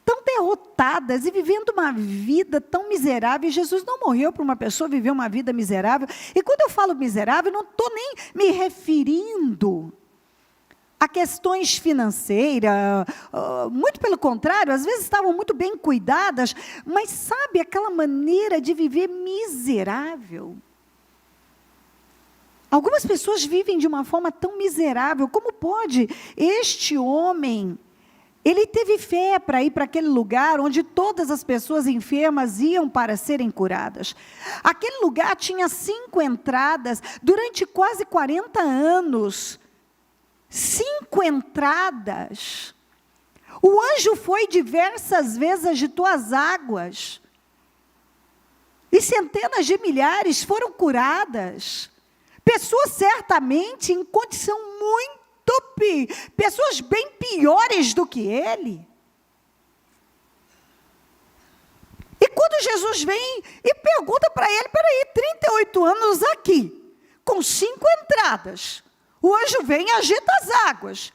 tão derrotadas e vivendo uma vida tão miserável. E Jesus não morreu para uma pessoa viver uma vida miserável. E quando eu falo miserável, não estou nem me referindo a questões financeiras, muito pelo contrário, às vezes estavam muito bem cuidadas, mas sabe aquela maneira de viver miserável? Algumas pessoas vivem de uma forma tão miserável. Como pode este homem, ele teve fé para ir para aquele lugar onde todas as pessoas enfermas iam para serem curadas. Aquele lugar tinha 5 entradas, durante quase 40 anos. 5 entradas. O anjo foi diversas vezes, agitou as águas. E centenas de milhares foram curadas. Pessoas certamente em condição pessoas bem piores do que ele. E quando Jesus vem e pergunta para ele, peraí, 38 anos aqui, com 5 entradas, o anjo vem e agita as águas.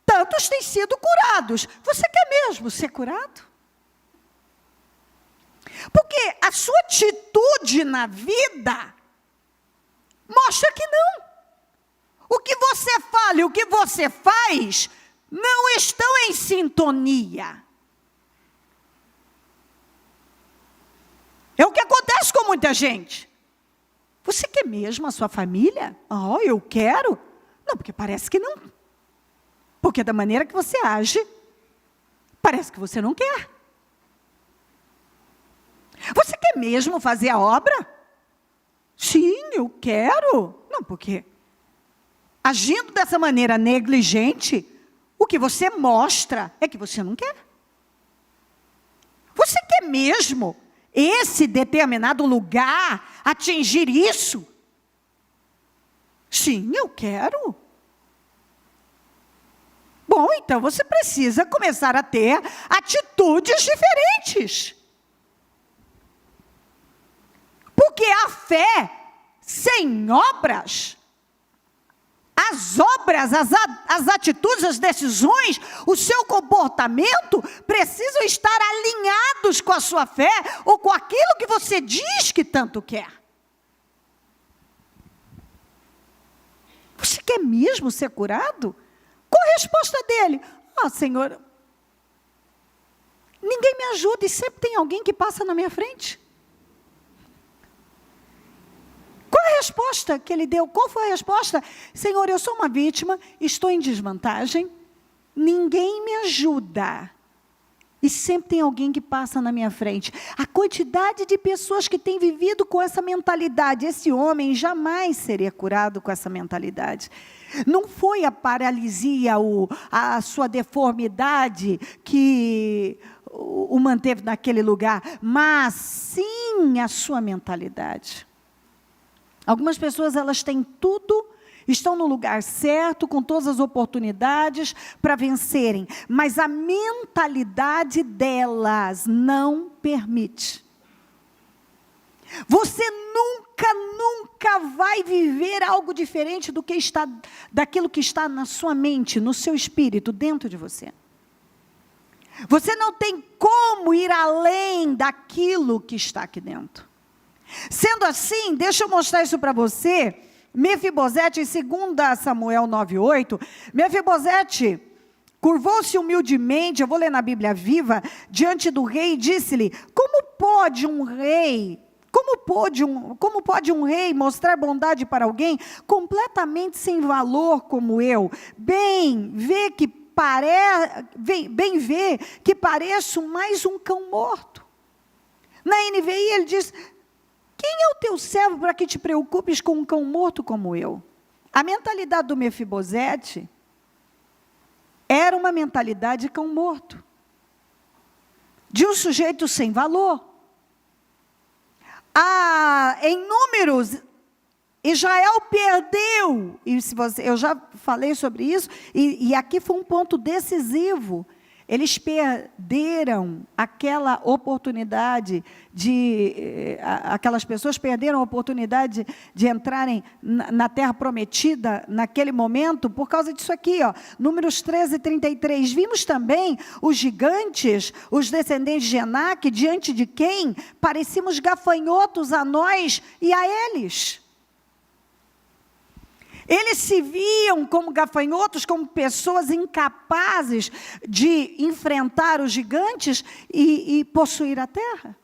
Tantos têm sido curados. Você quer mesmo ser curado? Porque a sua atitude na vida mostra que não. O que você fala e o que você faz não estão em sintonia. É o que acontece com muita gente. Você quer mesmo a sua família? Eu quero. Não, porque parece que não. Porque da maneira que você age, parece que você não quer. Você quer mesmo fazer a obra? Sim, eu quero. Não, porque agindo dessa maneira negligente, o que você mostra é que você não quer. Você quer mesmo esse determinado lugar atingir isso? Sim, eu quero. Bom, então você precisa começar a ter atitudes diferentes. Porque a fé sem obras, as obras, as atitudes, as decisões, o seu comportamento precisam estar alinhados com a sua fé ou com aquilo que você diz que tanto quer. Você quer mesmo ser curado? Qual a resposta dele? Senhor, ninguém me ajuda e sempre tem alguém que passa na minha frente. Qual a resposta que ele deu? Qual foi a resposta? Senhor, eu sou uma vítima, estou em desvantagem, ninguém me ajuda. E sempre tem alguém que passa na minha frente. A quantidade de pessoas que têm vivido com essa mentalidade, esse homem jamais seria curado com essa mentalidade. Não foi a paralisia, a sua deformidade que o manteve naquele lugar, mas sim a sua mentalidade. Algumas pessoas, elas têm tudo, estão no lugar certo, com todas as oportunidades para vencerem, mas a mentalidade delas não permite. Você nunca vai viver algo diferente daquilo que está na sua mente, no seu espírito, dentro de você. Você não tem como ir além daquilo que está aqui dentro. Sendo assim, deixa eu mostrar isso para você. Mefibosete, em 2 Samuel 9:8, Mefibosete curvou-se humildemente, eu vou ler na Bíblia Viva, diante do rei e disse-lhe: como pode um rei mostrar bondade para alguém completamente sem valor como eu? Bem vê que pareço mais um cão morto. Na NVI ele diz: quem é o teu servo para que te preocupes com um cão morto como eu? A mentalidade do Mefibosete era uma mentalidade de cão morto. De um sujeito sem valor. Em Números, Israel perdeu, eu já falei sobre isso, e aqui foi um ponto decisivo. eles perderam aquela oportunidade aquelas pessoas perderam a oportunidade de entrarem na terra prometida naquele momento por causa disso aqui, ó. Números 13:33. Vimos também os gigantes, os descendentes de Enaque, diante de quem parecíamos gafanhotos a nós e a eles. Eles se viam como gafanhotos, como pessoas incapazes de enfrentar os gigantes e possuir a terra.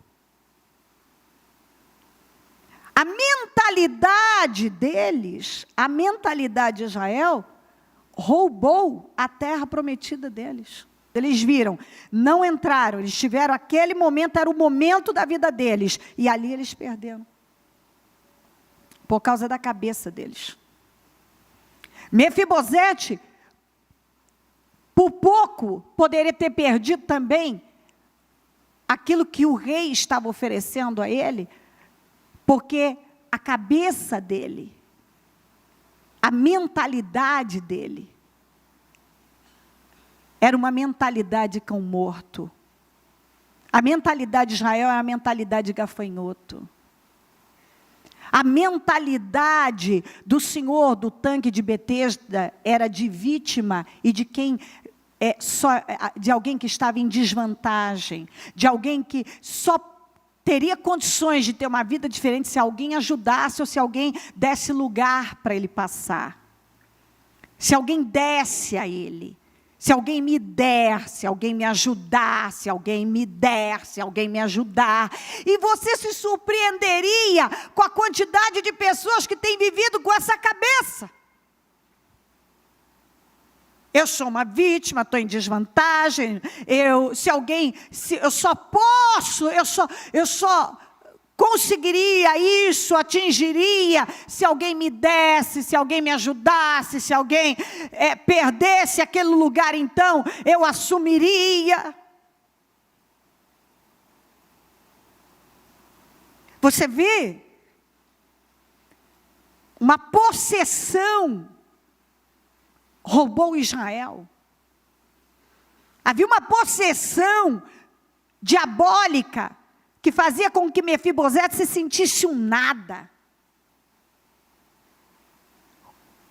A mentalidade deles, a mentalidade de Israel, roubou a terra prometida deles. Eles viram, não entraram, eles tiveram aquele momento, era o momento da vida deles, e ali eles perderam. Por causa da cabeça deles. Mefibosete, por pouco, poderia ter perdido também aquilo que o rei estava oferecendo a ele, porque a cabeça dele, a mentalidade dele, era uma mentalidade cão morto. A mentalidade de Israel é a mentalidade de gafanhoto. A mentalidade do senhor do tanque de Betesda era de vítima e de quem de alguém que estava em desvantagem, de alguém que só teria condições de ter uma vida diferente se alguém ajudasse ou se alguém desse lugar para ele passar. Se alguém desse a ele. Se alguém me der, se alguém me ajudar, se alguém me der, se alguém me ajudar. E você se surpreenderia com a quantidade de pessoas que têm vivido com essa cabeça. Eu sou uma vítima, estou em desvantagem, eu só conseguiria isso, atingiria, se alguém me desse, se alguém me ajudasse, se alguém perdesse aquele lugar, então eu assumiria. Você vê uma possessão roubou Israel. Havia uma possessão diabólica que fazia com que Mefibosete se sentisse um nada.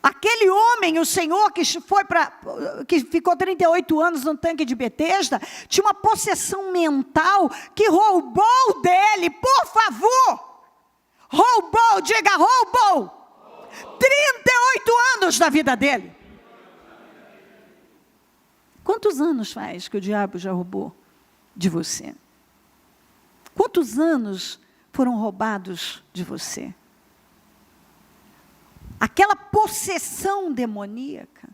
Aquele homem, o Senhor, que ficou 38 anos no tanque de Betesda, tinha uma possessão mental que roubou dele, por favor. Roubou, diga roubou. 38 anos da vida dele. Quantos anos faz que o diabo já roubou de você? Quantos anos foram roubados de você? Aquela possessão demoníaca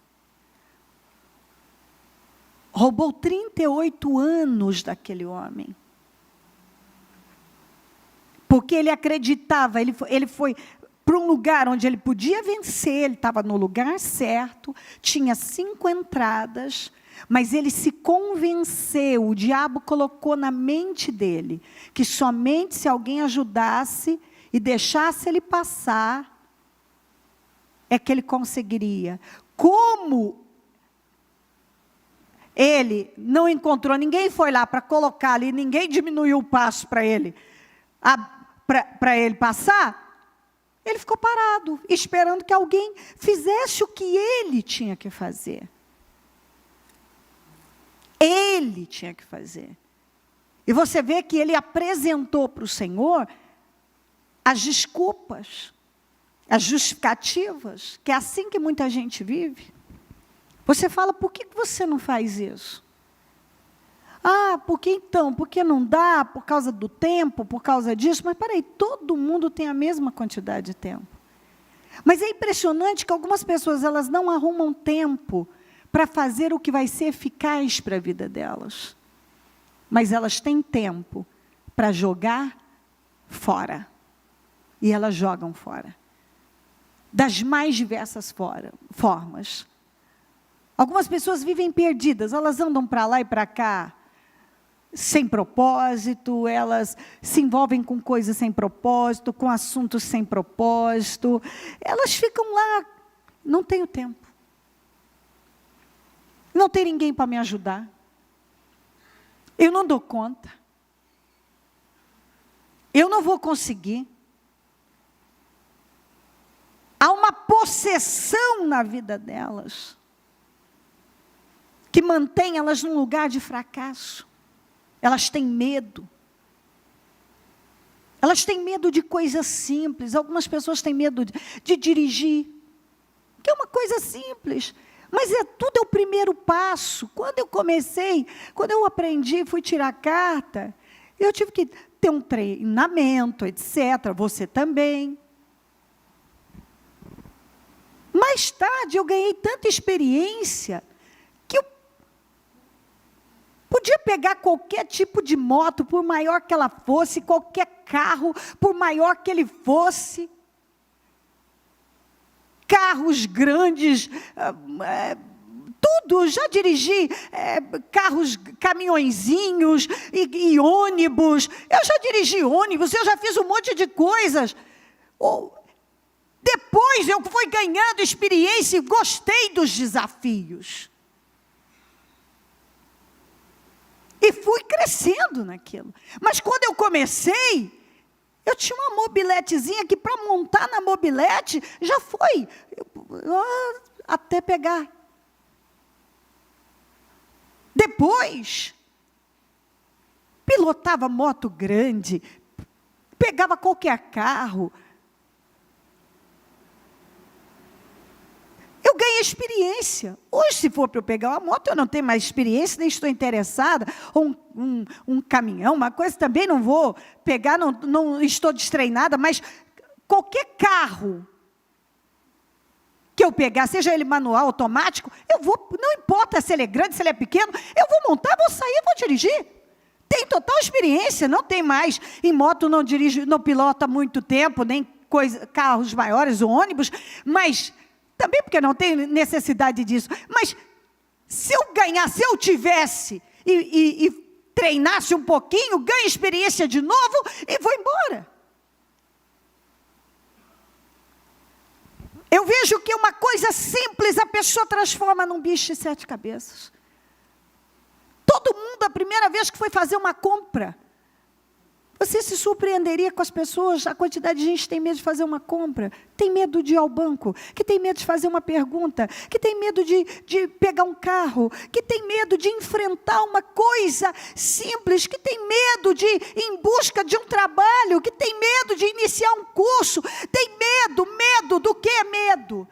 roubou 38 anos daquele homem. Porque ele acreditava, ele foi para um lugar onde ele podia vencer, ele estava no lugar certo, tinha 5 entradas, mas ele se convenceu, o diabo colocou na mente dele, que somente se alguém ajudasse e deixasse ele passar, é que ele conseguiria. Como ele não encontrou, ninguém foi lá para colocar ali, ninguém diminuiu o passo para ele passar, ele ficou parado, esperando que alguém fizesse o que ele tinha que fazer. Ele tinha que fazer. E você vê que ele apresentou para o Senhor as desculpas, as justificativas, que é assim que muita gente vive. Você fala, por que você não faz isso? Por que então? Porque não dá, por causa do tempo, por causa disso. Mas peraí, todo mundo tem a mesma quantidade de tempo. Mas é impressionante que algumas pessoas, elas não arrumam tempo para fazer o que vai ser eficaz para a vida delas. Mas elas têm tempo para jogar fora. E elas jogam fora. Das mais diversas formas. Algumas pessoas vivem perdidas, elas andam para lá e para cá, sem propósito, elas se envolvem com coisas sem propósito, com assuntos sem propósito, elas ficam lá, não tenho tempo. Não tem ninguém para me ajudar. Eu não dou conta. Eu não vou conseguir. Há uma possessão na vida delas, que mantém elas num lugar de fracasso. Elas têm medo. Elas têm medo de coisas simples. Algumas pessoas têm medo de dirigir, que é uma coisa simples. Mas tudo é o primeiro passo. Quando eu aprendi, fui tirar carta, eu tive que ter um treinamento, etc. Você também. Mais tarde, eu ganhei tanta experiência, que eu podia pegar qualquer tipo de moto, por maior que ela fosse, qualquer carro, por maior que ele fosse. Carros grandes, tudo, já dirigi carros, caminhõezinhos e ônibus. Eu já dirigi ônibus, eu já fiz um monte de coisas. Depois eu fui ganhando experiência e gostei dos desafios. E fui crescendo naquilo. Mas quando eu comecei, eu tinha uma mobiletezinha que para montar na mobilete, já foi até pegar. Depois, pilotava moto grande, pegava qualquer carro. Eu ganhei experiência. Hoje, se for para eu pegar uma moto, eu não tenho mais experiência, nem estou interessada. Ou um caminhão, uma coisa também não vou pegar, não estou destreinada, mas qualquer carro que eu pegar, seja ele manual, automático, eu vou, não importa se ele é grande, se ele é pequeno, eu vou montar, vou sair, vou dirigir. Tem total experiência, não tem mais. Em moto não dirijo, não pilota há muito tempo, nem carros maiores, ou ônibus, mas também porque não tenho necessidade disso. Mas se eu tivesse e treinasse um pouquinho, ganho experiência de novo e vou embora. Eu vejo que uma coisa simples a pessoa transforma num bicho de 7 cabeças. Todo mundo, a primeira vez que foi fazer uma compra, você se surpreenderia com as pessoas, a quantidade de gente que tem medo de fazer uma compra, tem medo de ir ao banco, que tem medo de fazer uma pergunta, que tem medo de pegar um carro, que tem medo de enfrentar uma coisa simples, que tem medo de ir em busca de um trabalho, que tem medo de iniciar um curso, tem medo do que é medo?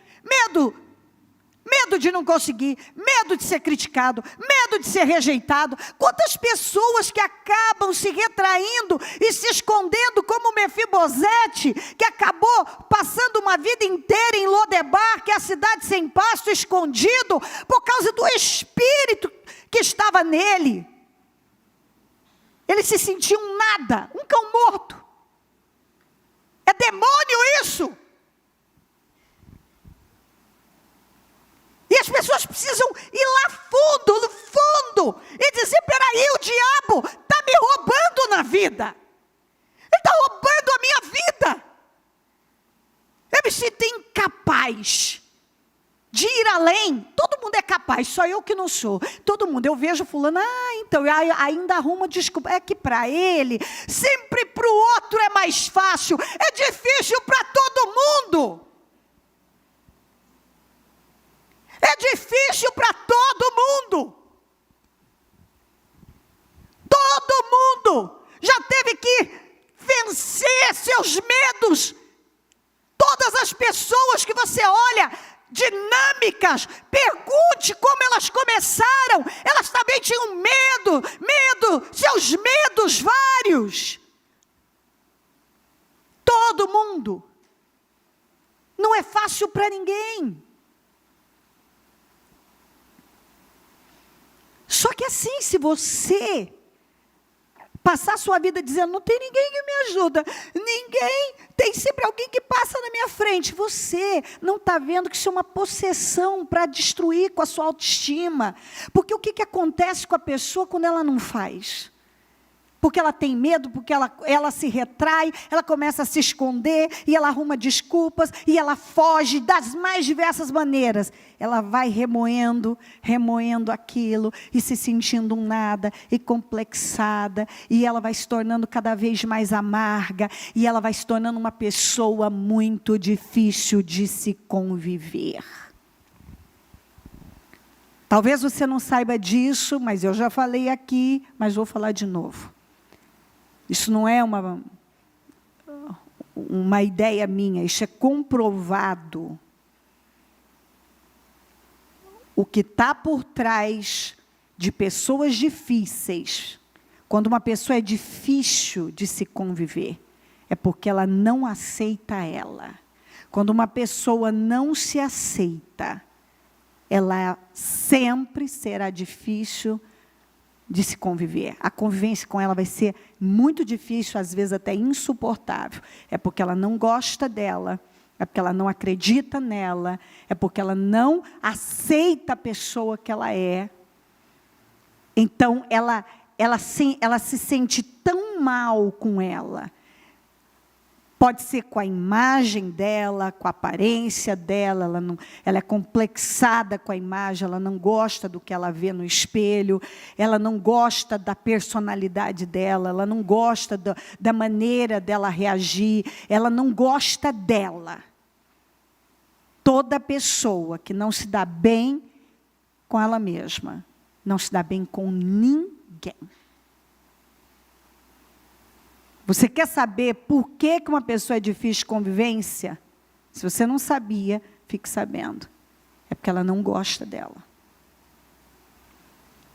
Medo de não conseguir, medo de ser criticado, medo de ser rejeitado. Quantas pessoas que acabam se retraindo e se escondendo, como Mefibosete, que acabou passando uma vida inteira em Lodebar, que é a cidade sem pasto, escondido, por causa do espírito que estava nele. Ele se sentia um nada, um cão morto. É demônio isso. E as pessoas precisam ir lá fundo, no fundo, e dizer, peraí, o diabo está me roubando na vida. Ele está roubando a minha vida. Eu me sinto incapaz de ir além. Todo mundo é capaz, só eu que não sou. Todo mundo, eu vejo fulano, então, ainda arruma desculpa. É que para ele, sempre para o outro é mais fácil. É difícil para todo mundo. É difícil para todo mundo. Todo mundo já teve que vencer seus medos. Todas as pessoas que você olha, dinâmicas, pergunte como elas começaram. Elas também tinham medo, seus medos vários. Todo mundo. Não é fácil para ninguém. Só que assim, se você passar a sua vida dizendo, não tem ninguém que me ajuda, tem sempre alguém que passa na minha frente, você não está vendo que isso é uma possessão para destruir com a sua autoestima. Porque o que acontece com a pessoa quando ela não faz? Porque ela tem medo, porque ela se retrai, ela começa a se esconder, e ela arruma desculpas, e ela foge das mais diversas maneiras. Ela vai remoendo aquilo, e se sentindo um nada, e complexada, e ela vai se tornando cada vez mais amarga, e ela vai se tornando uma pessoa muito difícil de se conviver. Talvez você não saiba disso, mas eu já falei aqui, mas vou falar de novo. Isso não é uma ideia minha, isso é comprovado. O que está por trás de pessoas difíceis, quando uma pessoa é difícil de se conviver, é porque ela não aceita ela. Quando uma pessoa não se aceita, ela sempre será difícil de se conviver. A convivência com ela vai ser muito difícil, às vezes até insuportável. É porque ela não gosta dela, é porque ela não acredita nela, é porque ela não aceita a pessoa que ela é. Então, ela se sente tão mal com ela. Pode ser com a imagem dela, com a aparência dela, ela é complexada com a imagem, ela não gosta do que ela vê no espelho, ela não gosta da personalidade dela, ela não gosta da maneira dela reagir, ela não gosta dela. Toda pessoa que não se dá bem com ela mesma, não se dá bem com ninguém. Você quer saber por que uma pessoa é difícil de convivência? Se você não sabia, fique sabendo. É porque ela não gosta dela.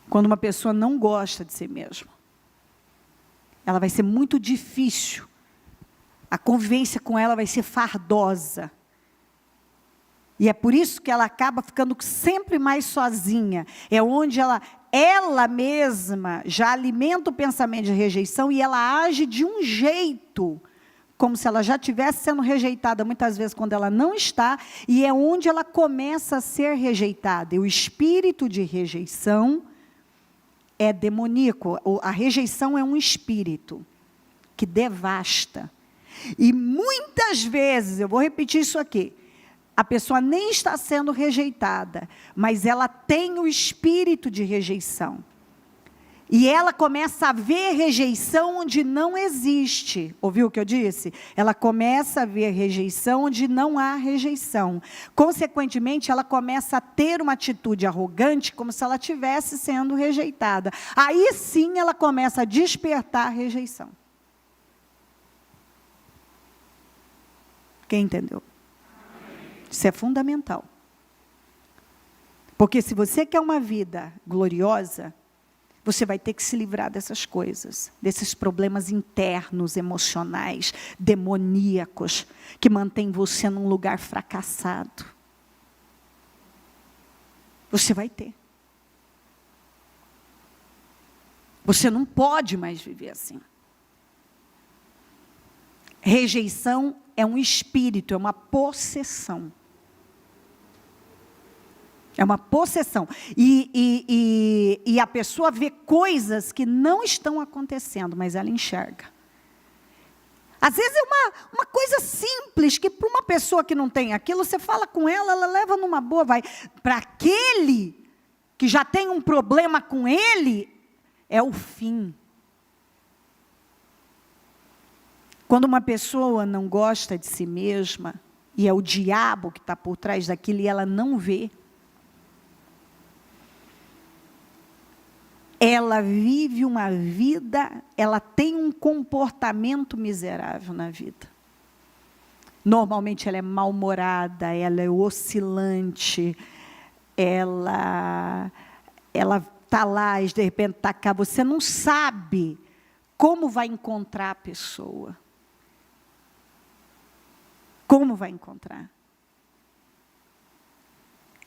Quando uma pessoa não gosta de si mesma, ela vai ser muito difícil. A convivência com ela vai ser fardosa. E é por isso que ela acaba ficando sempre mais sozinha. É onde ela mesma já alimenta o pensamento de rejeição e ela age de um jeito, como se ela já estivesse sendo rejeitada, muitas vezes quando ela não está, e é onde ela começa a ser rejeitada. E o espírito de rejeição é demoníaco. A rejeição é um espírito que devasta. E muitas vezes, eu vou repetir isso aqui, a pessoa nem está sendo rejeitada, mas ela tem o espírito de rejeição. E ela começa a ver rejeição onde não existe. Ouviu o que eu disse? Ela começa a ver rejeição onde não há rejeição. Consequentemente, ela começa a ter uma atitude arrogante, como se ela estivesse sendo rejeitada. Aí sim ela começa a despertar a rejeição. Quem entendeu? Isso é fundamental. Porque se você quer uma vida gloriosa, você vai ter que se livrar dessas coisas, desses problemas internos, emocionais, demoníacos, que mantêm você num lugar fracassado. Você vai ter. Você não pode mais viver assim. Rejeição é um espírito, é uma possessão. É uma possessão. E a pessoa vê coisas que não estão acontecendo, mas ela enxerga. Às vezes é uma coisa simples, que para uma pessoa que não tem aquilo, você fala com ela, ela leva numa boa, vai. Para aquele que já tem um problema com ele, é o fim. Quando uma pessoa não gosta de si mesma, e é o diabo que está por trás daquilo, e ela não vê, ela vive uma vida, ela tem um comportamento miserável na vida. Normalmente ela é mal-humorada, ela é oscilante, ela está lá e de repente está cá. Você não sabe como vai encontrar a pessoa. Como vai encontrar?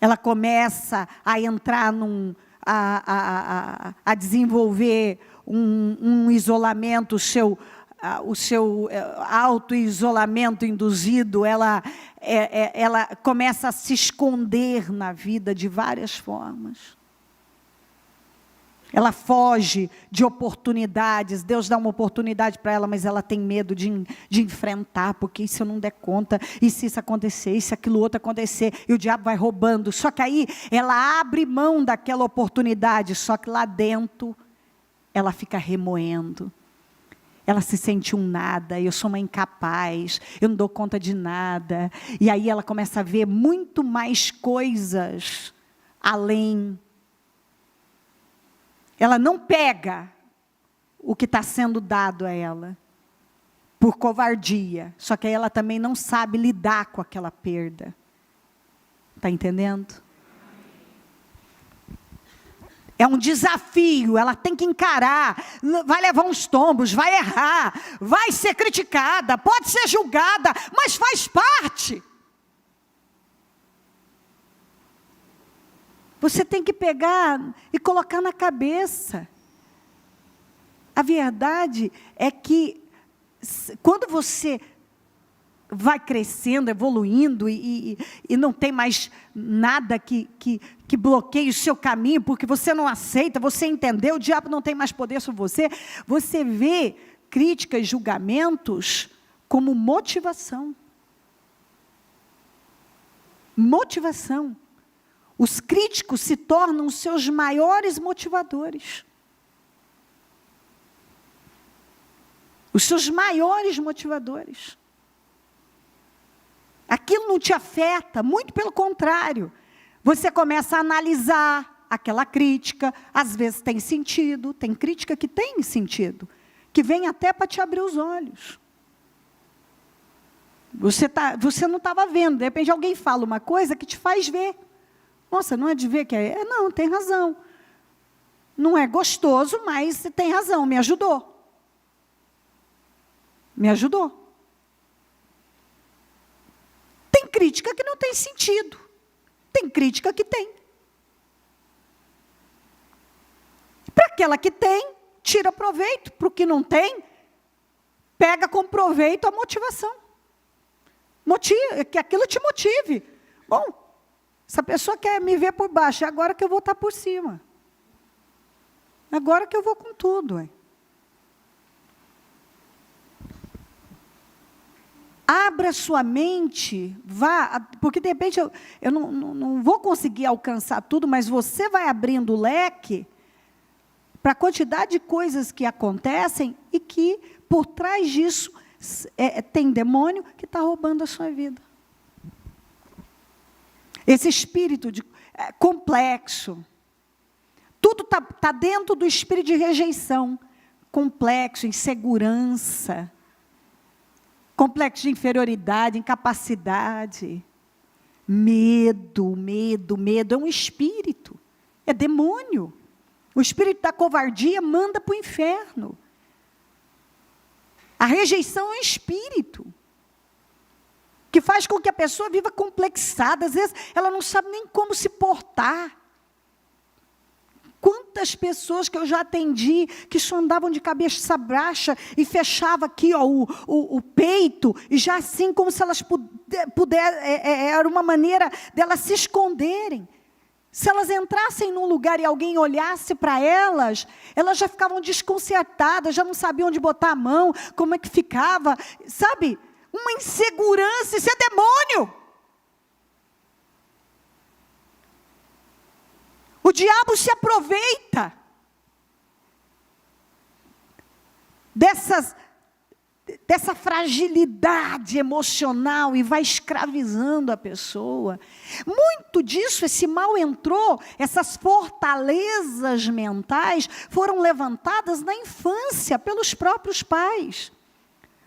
Ela começa a entrar a desenvolver um isolamento, o seu auto-isolamento induzido, ela começa a se esconder na vida de várias formas. Ela foge de oportunidades. Deus dá uma oportunidade para ela, mas ela tem medo de enfrentar, porque e se eu não der conta, e se isso acontecer, e se aquilo outro acontecer, e o diabo vai roubando. Só que aí ela abre mão daquela oportunidade, só que lá dentro ela fica remoendo. Ela se sente um nada, eu sou uma incapaz, eu não dou conta de nada. E aí ela começa a ver muito mais coisas além. Ela não pega o que está sendo dado a ela, por covardia. Só que aí ela também não sabe lidar com aquela perda. Está entendendo? É um desafio, ela tem que encarar, vai levar uns tombos, vai errar, vai ser criticada, pode ser julgada, mas faz parte. Você tem que pegar e colocar na cabeça. A verdade é que, quando você vai crescendo, evoluindo, e não tem mais nada que bloqueie o seu caminho, porque você não aceita, você entendeu, o diabo não tem mais poder sobre você, você vê críticas, julgamentos como motivação. Motivação. Os críticos se tornam os seus maiores motivadores. Os seus maiores motivadores. Aquilo não te afeta, muito pelo contrário. Você começa a analisar aquela crítica, às vezes tem sentido, tem crítica que tem sentido, que vem até para te abrir os olhos. Você não estava vendo, de repente alguém fala uma coisa que te faz ver. Nossa, não é de ver que é? Não, tem razão. Não é gostoso, mas tem razão, me ajudou. Me ajudou. Tem crítica que não tem sentido. Tem crítica que tem. Para aquela que tem, tira proveito. Para o que não tem, pega com proveito a motivação. Que aquilo te motive. Bom, essa pessoa quer me ver por baixo, é agora que eu vou estar por cima. Agora que eu vou com tudo. Hein? Abra sua mente, vá, porque de repente eu não vou conseguir alcançar tudo, mas você vai abrindo o leque para a quantidade de coisas que acontecem e que por trás disso tem demônio que está roubando a sua vida. Esse espírito complexo, tudo está dentro do espírito de rejeição, complexo, insegurança, complexo de inferioridade, incapacidade, medo, é um espírito, é demônio. O espírito da covardia manda para o inferno. A rejeição é um espírito que faz com que a pessoa viva complexada, às vezes ela não sabe nem como se portar. Quantas pessoas que eu já atendi, que só andavam de cabeça baixa e fechava aqui o peito, e já assim, como se elas era uma maneira delas se esconderem. Se elas entrassem num lugar e alguém olhasse para elas já ficavam desconcertadas, já não sabiam onde botar a mão, como é que ficava, sabe? Uma insegurança, isso é demônio. O diabo se aproveita dessa fragilidade emocional e vai escravizando a pessoa. Muito disso, esse mal entrou, essas fortalezas mentais foram levantadas na infância pelos próprios pais.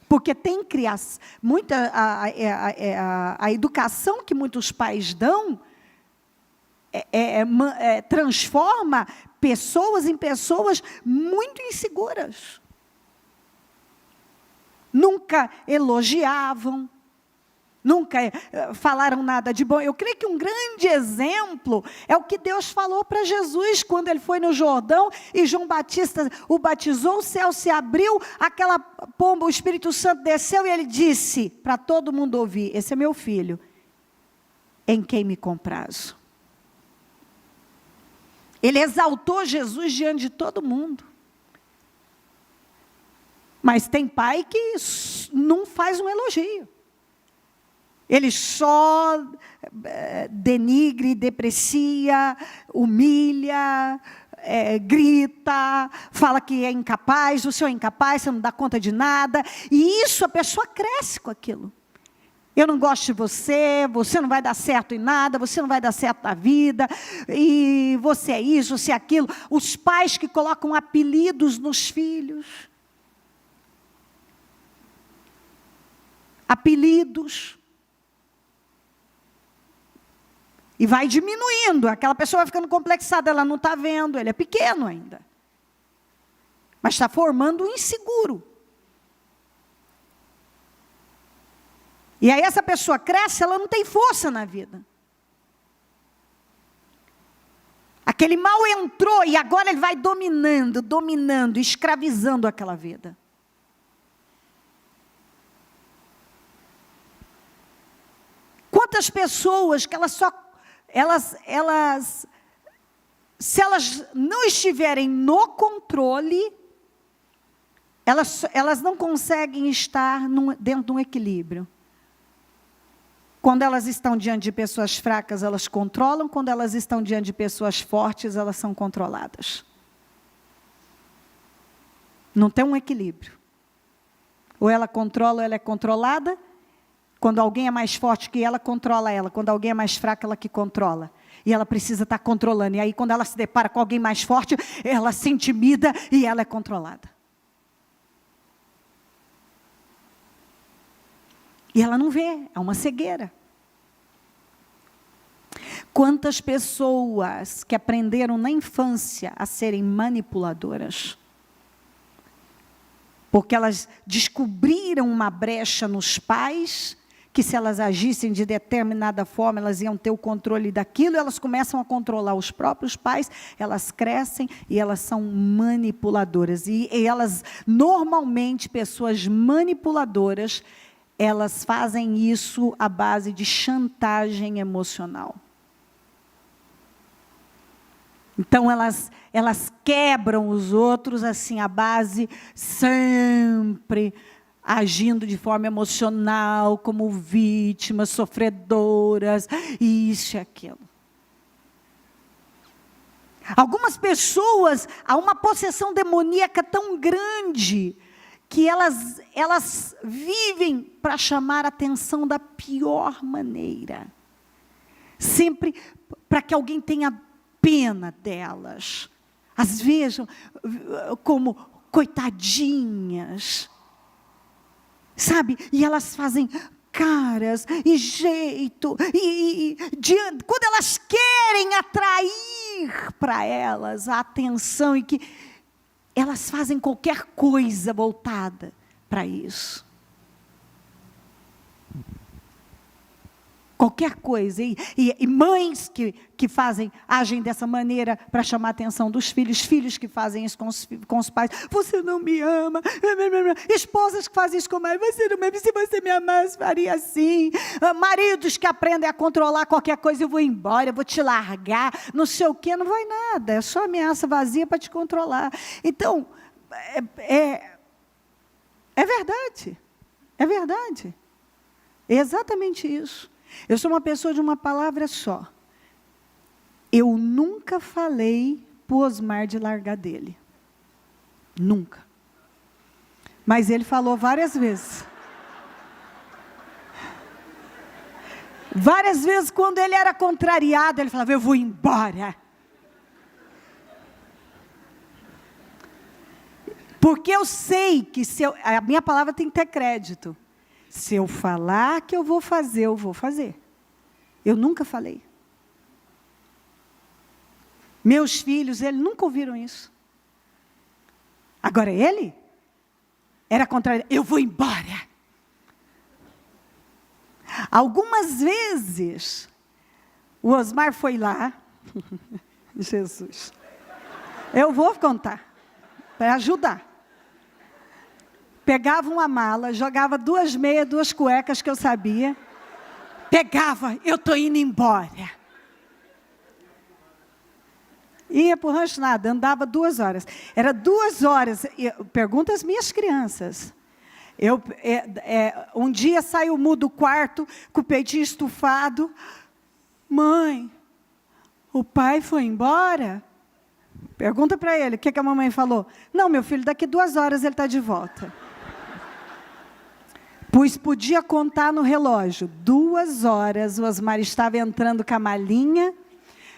Porque tem criação, a educação que muitos pais dão transforma pessoas em pessoas muito inseguras. Nunca elogiavam, nunca falaram nada de bom. Eu creio que um grande exemplo é o que Deus falou para Jesus, quando ele foi no Jordão, e João Batista o batizou, o céu se abriu, aquela pomba, o Espírito Santo desceu, e ele disse, para todo mundo ouvir, esse é meu filho, em quem me comprazo. Ele exaltou Jesus diante de todo mundo. Mas tem pai que não faz um elogio. Ele só denigre, deprecia, humilha, grita, fala que é incapaz, o senhor é incapaz, você não dá conta de nada. E isso, a pessoa cresce com aquilo. Eu não gosto de você, você não vai dar certo em nada, você não vai dar certo na vida, e você é isso, você é aquilo. Os pais que colocam apelidos nos filhos. Apelidos. E vai diminuindo, aquela pessoa vai ficando complexada, ela não está vendo, ele é pequeno ainda. Mas está formando um inseguro. E aí essa pessoa cresce, ela não tem força na vida. Aquele mal entrou e agora ele vai dominando, escravizando aquela vida. Quantas pessoas que se elas não estiverem no controle, elas não conseguem estar dentro de um equilíbrio. Quando elas estão diante de pessoas fracas, elas controlam. Quando elas estão diante de pessoas fortes, elas são controladas. Não tem um equilíbrio. Ou ela controla ou ela é controlada. Quando alguém é mais forte que ela, controla ela. Quando alguém é mais fraco, ela que controla. E ela precisa estar controlando. E aí, quando ela se depara com alguém mais forte, ela se intimida e ela é controlada. E ela não vê, é uma cegueira. Quantas pessoas que aprenderam na infância a serem manipuladoras, porque elas descobriram uma brecha nos pais, que se elas agissem de determinada forma, elas iam ter o controle daquilo, elas começam a controlar os próprios pais, elas crescem e elas são manipuladoras. E elas, normalmente, pessoas manipuladoras, elas fazem isso à base de chantagem emocional. Então, elas quebram os outros, assim, à base, sempre agindo de forma emocional, como vítimas, sofredoras, isso e aquilo. Algumas pessoas, há uma possessão demoníaca tão grande, que elas vivem para chamar a atenção da pior maneira. Sempre para que alguém tenha pena delas. As vejam como coitadinhas. Sabe? E elas fazem caras e jeito. Quando elas querem atrair para elas a atenção e que elas fazem qualquer coisa voltada para isso. Qualquer coisa. E mães que agem dessa maneira para chamar a atenção dos filhos. Filhos que fazem isso com os pais. Você não me ama. Esposas que fazem isso com a mãe. Você não me ama. Se você me amasse, faria assim. Maridos que aprendem a controlar qualquer coisa. Eu vou embora, eu vou te largar. Não sei o quê. Não vai nada. É só ameaça vazia para te controlar. Então, é verdade. É verdade. É exatamente isso. Eu sou uma pessoa de uma palavra só. Eu nunca falei para o Osmar de largar dele. Nunca. Mas ele falou várias vezes. Várias vezes, quando ele era contrariado, ele falava, eu vou embora. Porque eu sei que a minha palavra tem que ter crédito. Se eu falar que eu vou fazer, eu vou fazer. Eu nunca falei. Meus filhos, eles nunca ouviram isso. Agora ele era contrário. Eu vou embora. Algumas vezes, o Osmar foi lá. Jesus. Eu vou contar, para ajudar. Pegava uma mala, jogava 2 meias, 2 cuecas que eu sabia. Pegava, eu estou indo embora. Ia para o rancho nada, andava 2 horas. Era 2 horas. Pergunta às minhas crianças. Um dia saiu o Mu do quarto, com o peitinho estufado. Mãe, o pai foi embora? Pergunta para ele, o que a mamãe falou? Não, meu filho, daqui 2 horas ele está de volta. Pois podia contar no relógio. 2 horas, o Osmar estava entrando com a malinha,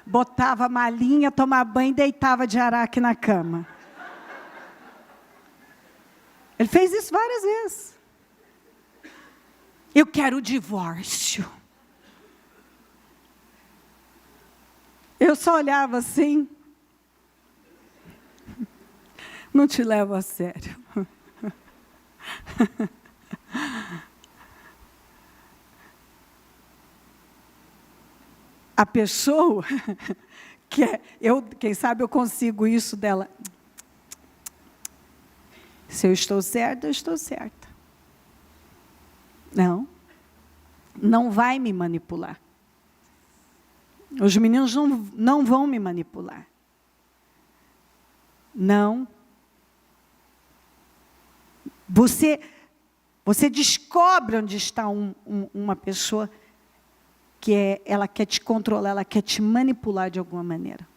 botava a malinha, tomava banho e deitava de araque na cama. Ele fez isso várias vezes. Eu quero o divórcio. Eu só olhava assim. Não te levo a sério. A pessoa quem sabe eu consigo isso dela. Se eu estou certa, eu estou certa. Não vai me manipular. Os meninos não vão me manipular. Não. Você descobre onde está uma pessoa que ela quer te controlar, ela quer te manipular de alguma maneira.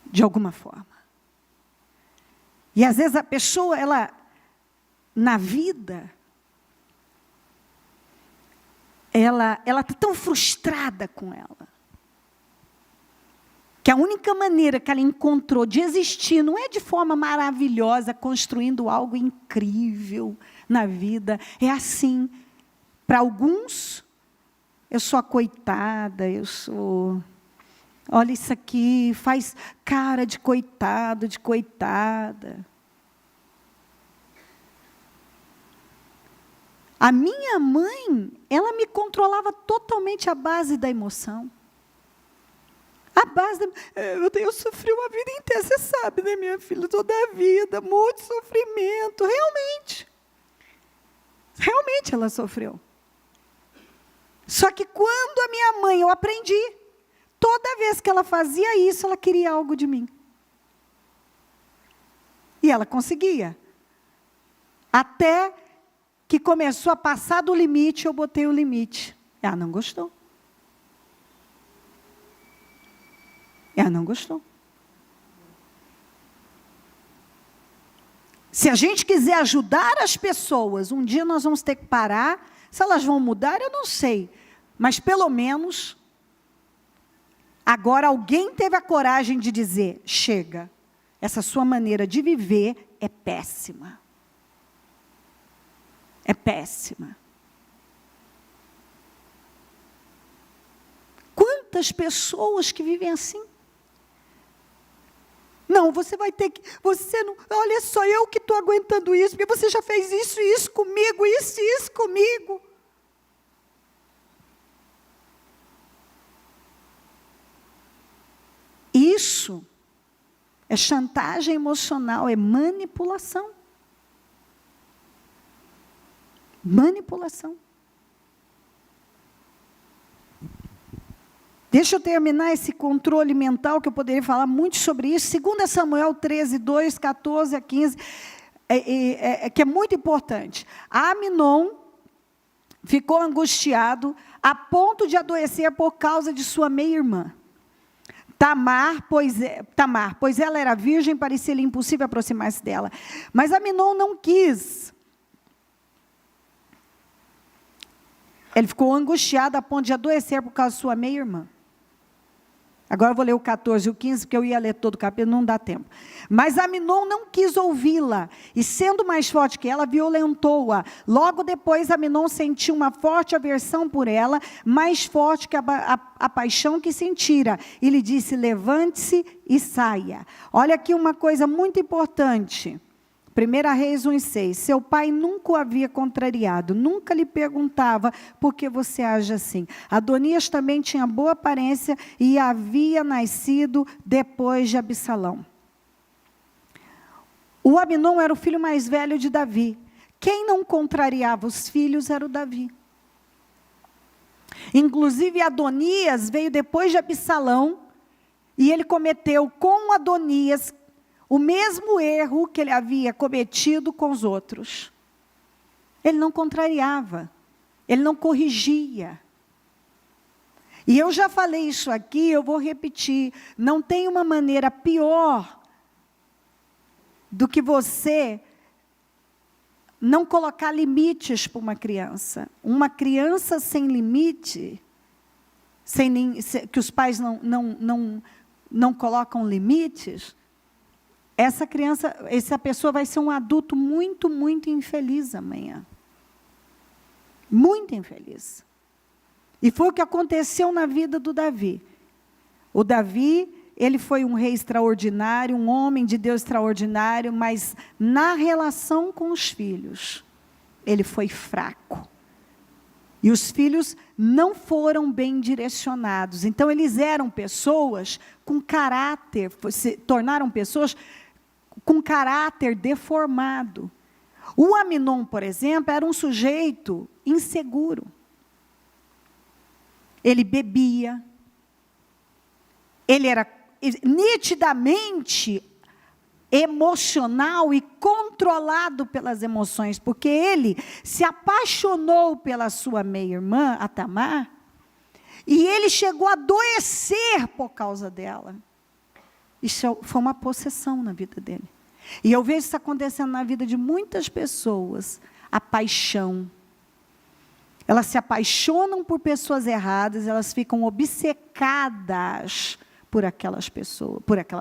De alguma forma. E às vezes a pessoa, na vida, ela está tão frustrada com ela, que a única maneira que ela encontrou de existir não é de forma maravilhosa, construindo algo incrível na vida, é assim. Para alguns, eu sou a coitada, olha isso aqui, faz cara de coitado, de coitada. A minha mãe, ela me controlava totalmente à base da emoção. Eu sofri uma vida inteira, você sabe, né, minha filha? Toda a vida, muito sofrimento, realmente. Realmente ela sofreu. Só que quando a minha mãe, eu aprendi, toda vez que ela fazia isso, ela queria algo de mim. E ela conseguia. Até que começou a passar do limite, eu botei o limite. Ela não gostou. Ela não gostou. Se a gente quiser ajudar as pessoas, um dia nós vamos ter que parar. Se elas vão mudar, eu não sei. Mas, pelo menos, agora alguém teve a coragem de dizer, chega, essa sua maneira de viver é péssima. É péssima. Quantas pessoas que vivem assim? Não, você vai ter que... olha só, eu que estou aguentando isso, porque você já fez isso e isso comigo, isso e isso comigo. Isso é chantagem emocional, é manipulação. Manipulação. Deixa eu terminar esse controle mental, que eu poderia falar muito sobre isso. 2 Samuel 13, 2, 14 a 15, que é muito importante. Amnon ficou angustiado a ponto de adoecer por causa de sua meia-irmã. Tamar, pois ela era virgem, parecia-lhe impossível aproximar-se dela. Mas Amnon não quis. Ele ficou angustiado a ponto de adoecer por causa de sua meia-irmã. Agora eu vou ler o 14 e o 15, porque eu ia ler todo o capítulo, não dá tempo. Mas Amnon não quis ouvi-la, e sendo mais forte que ela, violentou-a. Logo depois, Amnon sentiu uma forte aversão por ela, mais forte que a paixão que sentira. E lhe disse, levante-se e saia. Olha aqui uma coisa muito importante. 1 Reis 1,6. Seu pai nunca o havia contrariado, nunca lhe perguntava por que você age assim. Adonias também tinha boa aparência e havia nascido depois de Absalão. O Amnon era o filho mais velho de Davi. Quem não contrariava os filhos era o Davi. Inclusive, Adonias veio depois de Absalão, e ele cometeu com Adonias o mesmo erro que ele havia cometido com os outros. Ele não contrariava, ele não corrigia. E eu já falei isso aqui, eu vou repetir, não tem uma maneira pior do que você não colocar limites para uma criança. Uma criança sem limite, que os pais não colocam limites, essa pessoa vai ser um adulto muito, muito infeliz amanhã. Muito infeliz. E foi o que aconteceu na vida do Davi. O Davi, ele foi um rei extraordinário, um homem de Deus extraordinário, mas na relação com os filhos, ele foi fraco. E os filhos não foram bem direcionados. Então, eles eram pessoas com caráter, se tornaram pessoas com caráter deformado. O Aminon, por exemplo, era um sujeito inseguro. Ele bebia. Ele era nitidamente emocional e controlado pelas emoções, porque ele se apaixonou pela sua meia-irmã, a Tamar, e ele chegou a adoecer por causa dela. Isso foi uma possessão na vida dele. E eu vejo isso acontecendo na vida de muitas pessoas, a paixão. Elas se apaixonam por pessoas erradas, elas ficam obcecadas por aquela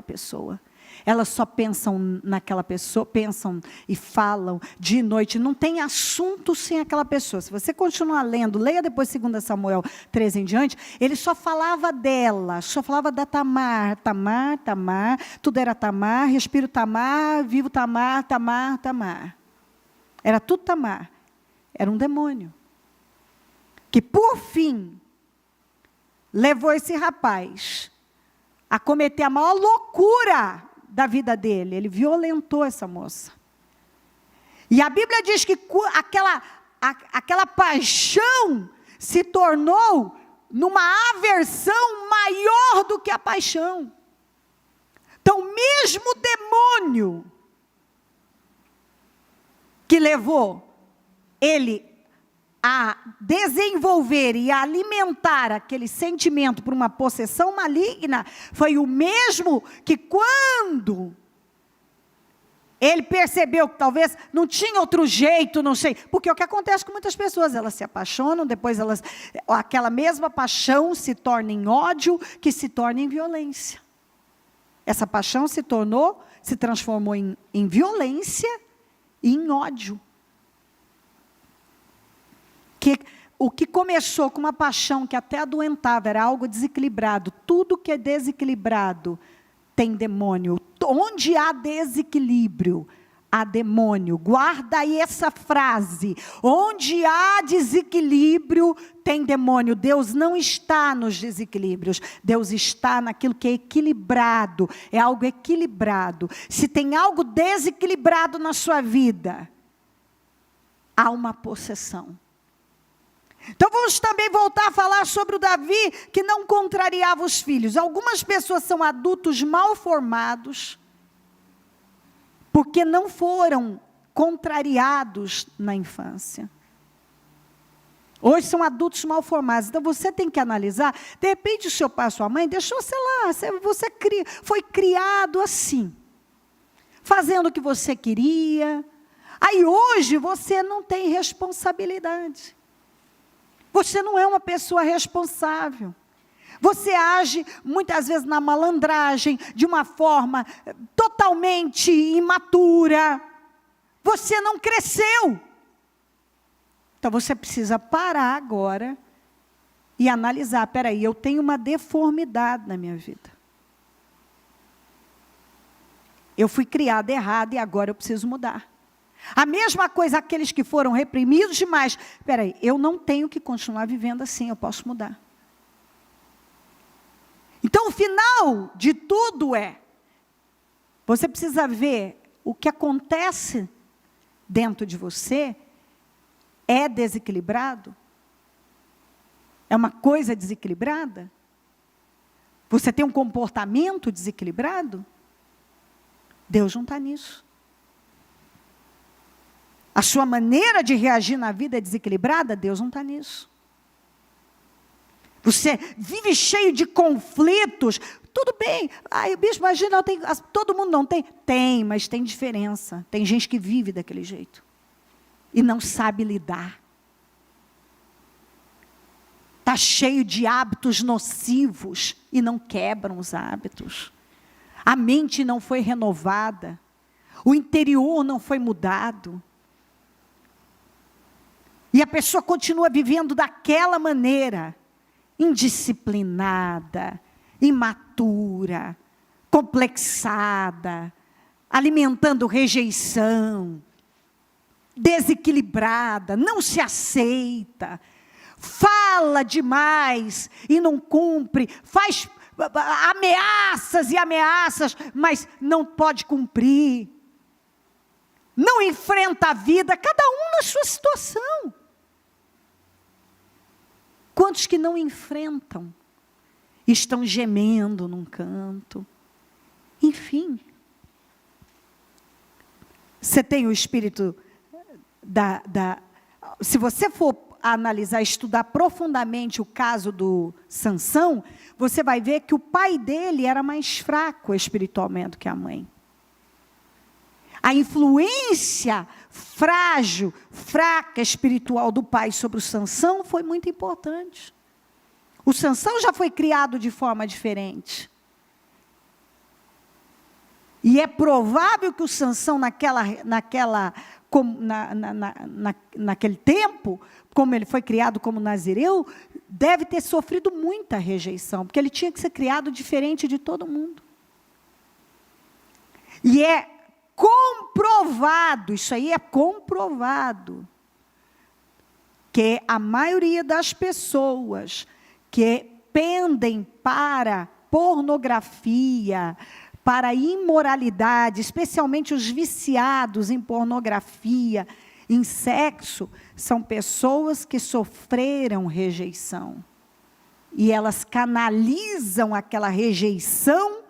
pessoa. Elas só pensam naquela pessoa, pensam e falam de noite. Não tem assunto sem aquela pessoa. Se você continuar lendo, leia depois 2 Samuel 13 em diante, ele só falava dela, só falava da Tamar, Tamar, Tamar, tudo era Tamar, respiro Tamar, vivo Tamar, Tamar, Tamar. Era tudo Tamar. Era um demônio. Que por fim, levou esse rapaz a cometer a maior loucura da vida dele. Ele violentou essa moça. E a Bíblia diz que aquela paixão se tornou numa aversão maior do que a paixão. Então, mesmo o demônio que levou ele a desenvolver e a alimentar aquele sentimento por uma possessão maligna, foi o mesmo que quando ele percebeu que talvez não tinha outro jeito, não sei, porque é o que acontece com muitas pessoas, elas se apaixonam, depois aquela mesma paixão se torna em ódio, que se torna em violência. Essa paixão se transformou em violência e em ódio. O que começou com uma paixão que até adoentava, era algo desequilibrado. Tudo que é desequilibrado tem demônio. Onde há desequilíbrio, há demônio. Guarda aí essa frase. Onde há desequilíbrio, tem demônio. Deus não está nos desequilíbrios. Deus está naquilo que é equilibrado. É algo equilibrado. Se tem algo desequilibrado na sua vida, há uma possessão. Então vamos também voltar a falar sobre o Davi, que não contrariava os filhos. Algumas pessoas são adultos mal formados, porque não foram contrariados na infância. Hoje são adultos mal formados. Então você tem que analisar, de repente o seu pai, a sua mãe, deixou, sei lá, você foi criado assim, fazendo o que você queria. Aí hoje você não tem responsabilidade. Você não é uma pessoa responsável. Você age, muitas vezes, na malandragem, de uma forma totalmente imatura. Você não cresceu. Então, você precisa parar agora e analisar. Espera aí, eu tenho uma deformidade na minha vida. Eu fui criada errada e agora eu preciso mudar. A mesma coisa, aqueles que foram reprimidos demais. Espera aí, eu não tenho que continuar vivendo assim, eu posso mudar. Então, o final de tudo você precisa ver o que acontece dentro de você é desequilibrado. É uma coisa desequilibrada? Você tem um comportamento desequilibrado? Deus não está nisso. A sua maneira de reagir na vida é desequilibrada? Deus não está nisso. Você vive cheio de conflitos. Tudo bem. Bispo, imagina, todo mundo não tem. Tem, mas tem diferença. Tem gente que vive daquele jeito. E não sabe lidar. Está cheio de hábitos nocivos e não quebram os hábitos. A mente não foi renovada. O interior não foi mudado. E a pessoa continua vivendo daquela maneira, indisciplinada, imatura, complexada, alimentando rejeição, desequilibrada, não se aceita, fala demais e não cumpre, faz ameaças e ameaças, mas não pode cumprir. Não enfrenta a vida, cada um na sua situação. Quantos que não enfrentam? Estão gemendo num canto. Enfim. Você tem o espírito se você for analisar, estudar profundamente o caso do Sansão, você vai ver que o pai dele era mais fraco espiritualmente que a mãe. A influência frágil, fraca espiritual do pai sobre o Sansão foi muito importante. O Sansão já foi criado de forma diferente. E é provável que o Sansão naquele tempo, como ele foi criado como nazireu, deve ter sofrido muita rejeição, porque ele tinha que ser criado diferente de todo mundo. E é comprovado, isso aí é comprovado, que a maioria das pessoas que pendem para pornografia, para imoralidade, especialmente os viciados em pornografia, em sexo, são pessoas que sofreram rejeição. E elas canalizam aquela rejeição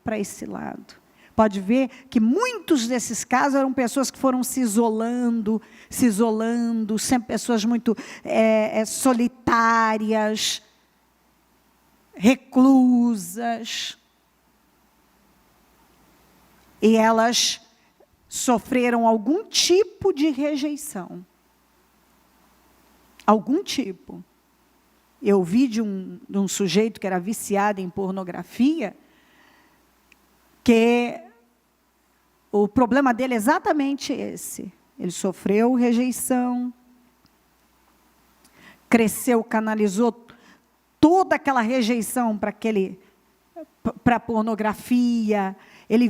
para esse lado. Pode ver que muitos desses casos eram pessoas que foram se isolando, sempre pessoas muito solitárias, reclusas. E elas sofreram algum tipo de rejeição. Algum tipo. Eu vi de um sujeito que era viciado em pornografia, que o problema dele é exatamente esse. Ele sofreu rejeição, cresceu, canalizou toda aquela rejeição para a pornografia. Ele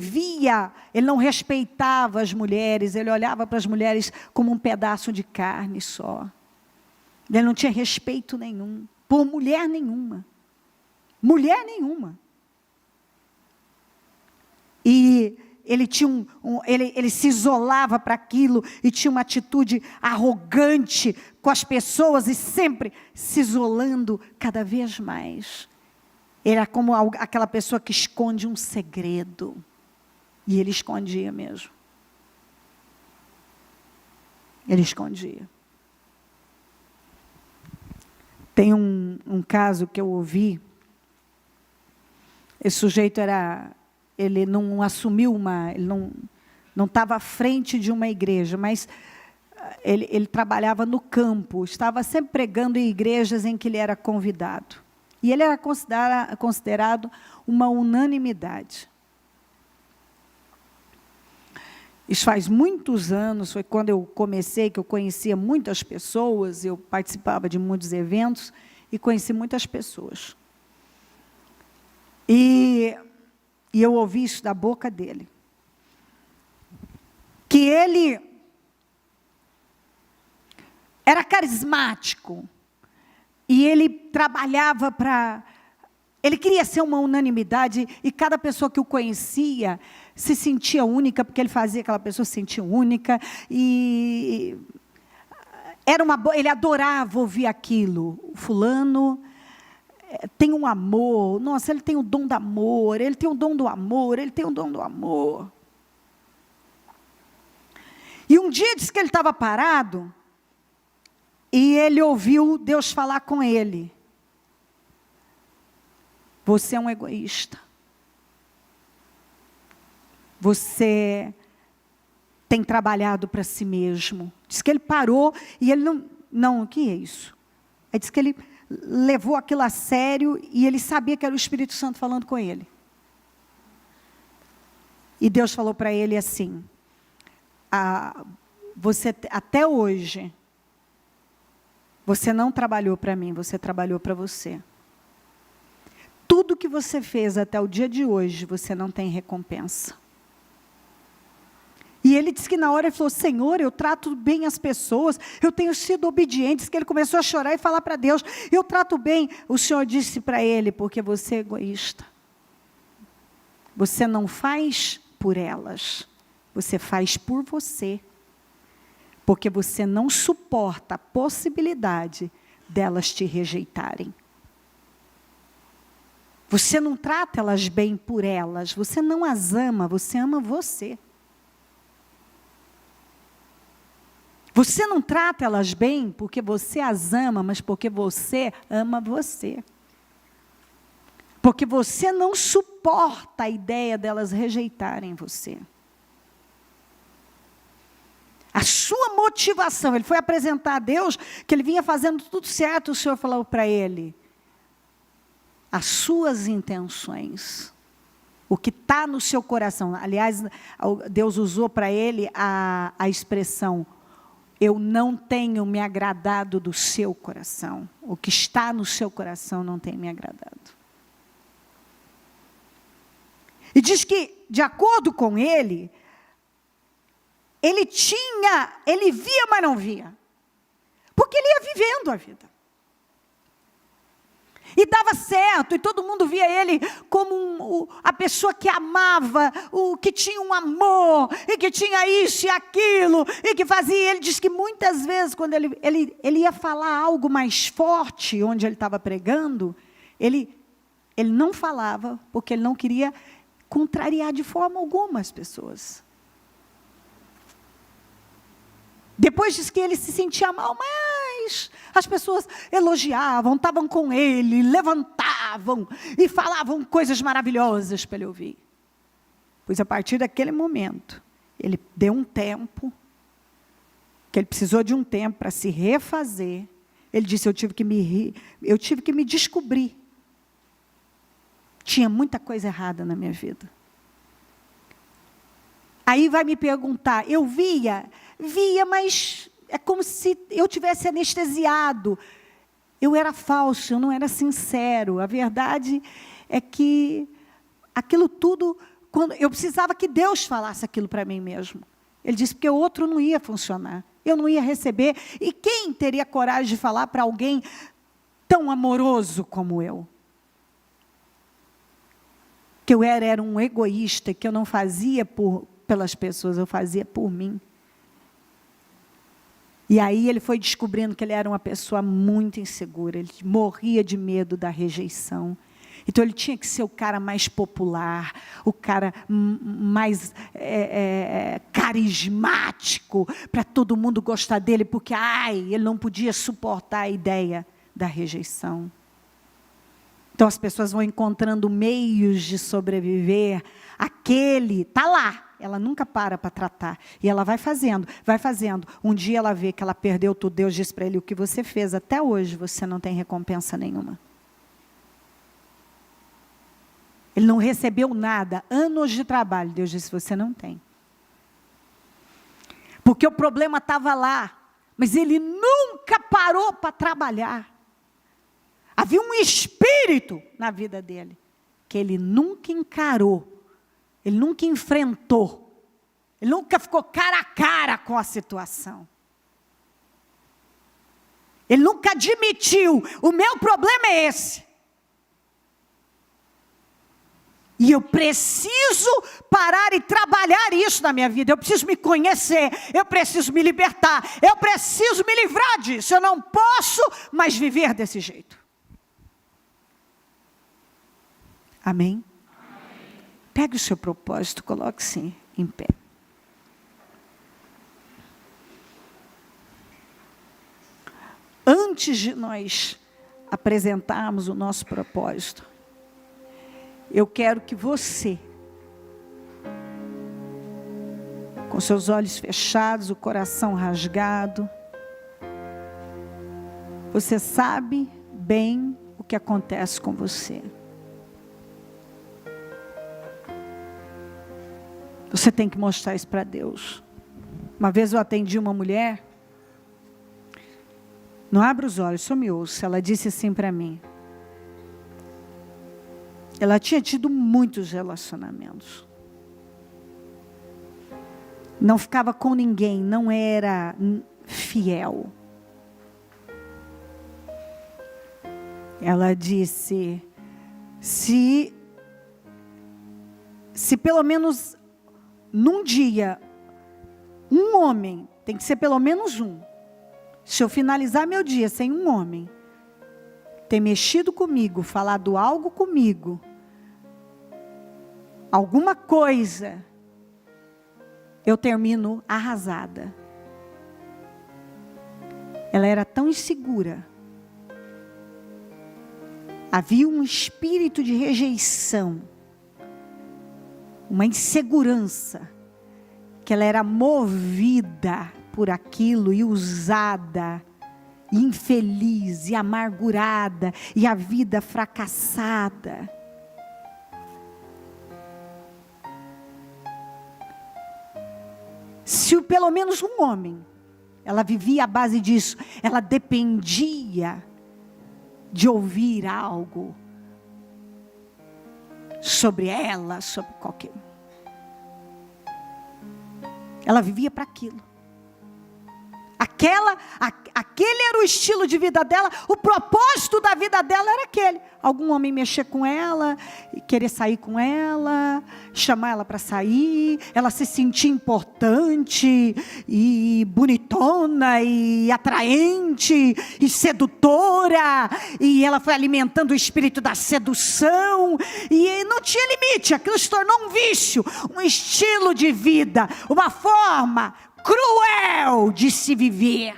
não respeitava as mulheres, ele olhava para as mulheres como um pedaço de carne só. Ele não tinha respeito nenhum, por mulher nenhuma. Mulher nenhuma. E ele ele se isolava para aquilo e tinha uma atitude arrogante com as pessoas e sempre se isolando cada vez mais. Era como aquela pessoa que esconde um segredo. E ele escondia mesmo. Ele escondia. Tem um caso que eu ouvi. Esse sujeito ele não assumiu ele não estava à frente de uma igreja, mas ele trabalhava no campo, estava sempre pregando em igrejas em que ele era convidado. E ele era considerado uma unanimidade. Isso faz muitos anos, foi quando eu comecei, que eu conhecia muitas pessoas, eu participava de muitos eventos e conheci muitas pessoas. E eu ouvi isso da boca dele. Que ele era carismático. E ele trabalhava ele queria ser uma unanimidade, e cada pessoa que o conhecia se sentia única, porque ele fazia aquela pessoa se sentir única, e Ele adorava ouvir aquilo. O fulano tem um amor. Nossa, ele tem o dom do amor. Ele tem o dom do amor. Ele tem o dom do amor. E um dia disse que ele estava parado. E ele ouviu Deus falar com ele. Você é um egoísta. Você tem trabalhado para si mesmo. Diz que ele parou e ele não, o que é isso? Aí diz que ele levou aquilo a sério e ele sabia que era o Espírito Santo falando com ele. E Deus falou para ele assim, você até hoje, você não trabalhou para mim, você trabalhou para você. Tudo que você fez até o dia de hoje, você não tem recompensa. E ele disse que na hora ele falou, Senhor, eu trato bem as pessoas, eu tenho sido obediente. Diz que ele começou a chorar e falar para Deus, eu trato bem. O Senhor disse para ele, porque você é egoísta. Você não faz por elas, você faz por você. Porque você não suporta a possibilidade delas te rejeitarem. Você não trata elas bem por elas, você não as ama, você ama você. Você não trata elas bem porque você as ama, mas porque você ama você. Porque você não suporta a ideia delas rejeitarem você. A sua motivação, ele foi apresentar a Deus que ele vinha fazendo tudo certo, o Senhor falou para ele, as suas intenções, o que está no seu coração. Aliás, Deus usou para ele a expressão, eu não tenho me agradado do seu coração. O que está no seu coração não tem me agradado. E diz que, de acordo com ele via, mas não via. Porque ele ia vivendo a vida. E dava certo, e todo mundo via ele como a pessoa que amava, que tinha um amor, e que tinha isso e aquilo, e que fazia. Ele diz que muitas vezes, quando ele ia falar algo mais forte, onde ele estava pregando, ele não falava, porque ele não queria contrariar de forma alguma as pessoas. Depois diz que ele se sentia mal, mas as pessoas elogiavam, estavam com ele, levantavam e falavam coisas maravilhosas para ele ouvir. Pois a partir daquele momento, ele deu um tempo, que ele precisou de um tempo para se refazer. Ele disse, eu tive que me descobrir. Tinha muita coisa errada na minha vida. Aí vai me perguntar, eu via, mas é como se eu tivesse anestesiado. Eu era falso, eu não era sincero. A verdade é que aquilo tudo, eu precisava que Deus falasse aquilo para mim mesmo. Ele disse, porque o outro não ia funcionar. Eu não ia receber. E quem teria coragem de falar para alguém tão amoroso como eu? Que eu era um egoísta, que eu não fazia pelas pessoas, eu fazia por mim. E aí ele foi descobrindo que ele era uma pessoa muito insegura, ele morria de medo da rejeição. Então ele tinha que ser o cara mais popular, o cara mais carismático, para todo mundo gostar dele, porque ele não podia suportar a ideia da rejeição. Então as pessoas vão encontrando meios de sobreviver. Aquele está lá. Ela nunca para tratar. E ela vai fazendo, vai fazendo. Um dia ela vê que ela perdeu tudo. Deus diz para ele, o que você fez até hoje, você não tem recompensa nenhuma. Ele não recebeu nada. Anos de trabalho. Deus disse, você não tem. Porque o problema estava lá. Mas ele nunca parou para trabalhar. Havia um espírito na vida dele. Que ele nunca encarou. Ele nunca enfrentou. Ele nunca ficou cara a cara com a situação. Ele nunca admitiu, o meu problema é esse. E eu preciso parar e trabalhar isso na minha vida. Eu preciso me conhecer, eu preciso me libertar, eu preciso me livrar disso. Eu não posso mais viver desse jeito. Amém? Pegue o seu propósito, coloque-se em pé. Antes de nós apresentarmos o nosso propósito, eu quero que você, com seus olhos fechados, o coração rasgado, você sabe bem o que acontece com você. Você tem que mostrar isso para Deus. Uma vez eu atendi uma mulher, não abra os olhos, só me ouça. Ela disse assim para mim. Ela tinha tido muitos relacionamentos. Não ficava com ninguém, não era fiel. Ela disse, se pelo menos num dia, um homem, tem que ser pelo menos um. Se eu finalizar meu dia sem um homem ter mexido comigo, falado algo comigo, alguma coisa, eu termino arrasada. Ela era tão insegura. Havia um espírito de rejeição, uma insegurança, que ela era movida por aquilo e usada, e infeliz, e amargurada, e a vida fracassada. Se pelo menos um homem, ela vivia à base disso, ela dependia de ouvir algo sobre ela, sobre qualquer um. Ela vivia para aquilo. Aquele era o estilo de vida dela, o propósito da vida dela era aquele. Algum homem mexer com ela, querer sair com ela, chamar ela para sair, ela se sentir importante, e bonitona, e atraente, e sedutora, e ela foi alimentando o espírito da sedução, e não tinha limite, aquilo se tornou um vício, um estilo de vida, uma forma cruel de se viver,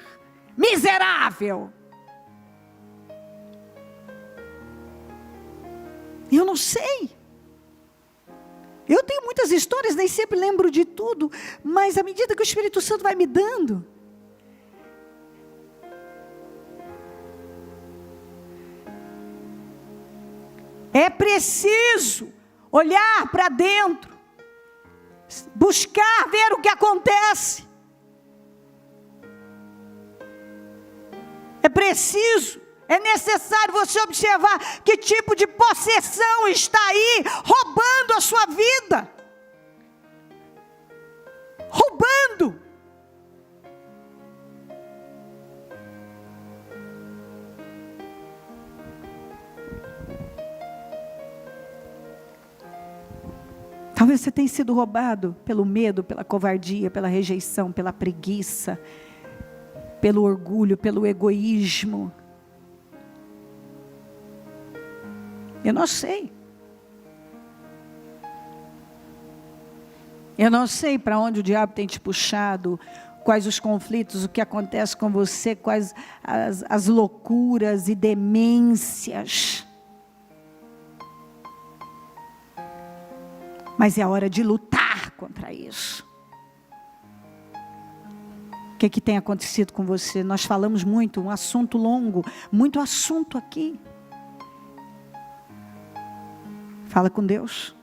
miserável. Eu não sei. Eu tenho muitas histórias, nem sempre lembro de tudo, mas à medida que o Espírito Santo vai me dando, é preciso olhar para dentro, buscar ver o que acontece. É preciso, é necessário você observar que tipo de possessão está aí, roubando a sua vida. Roubando. Talvez você tenha sido roubado pelo medo, pela covardia, pela rejeição, pela preguiça, pelo orgulho, pelo egoísmo. Eu não sei. Eu não sei para onde o diabo tem te puxado, quais os conflitos, o que acontece com você, quais as loucuras e demências. Mas é hora de lutar contra isso. O que tem acontecido com você? Nós falamos muito, um assunto longo, muito assunto aqui. Fala com Deus.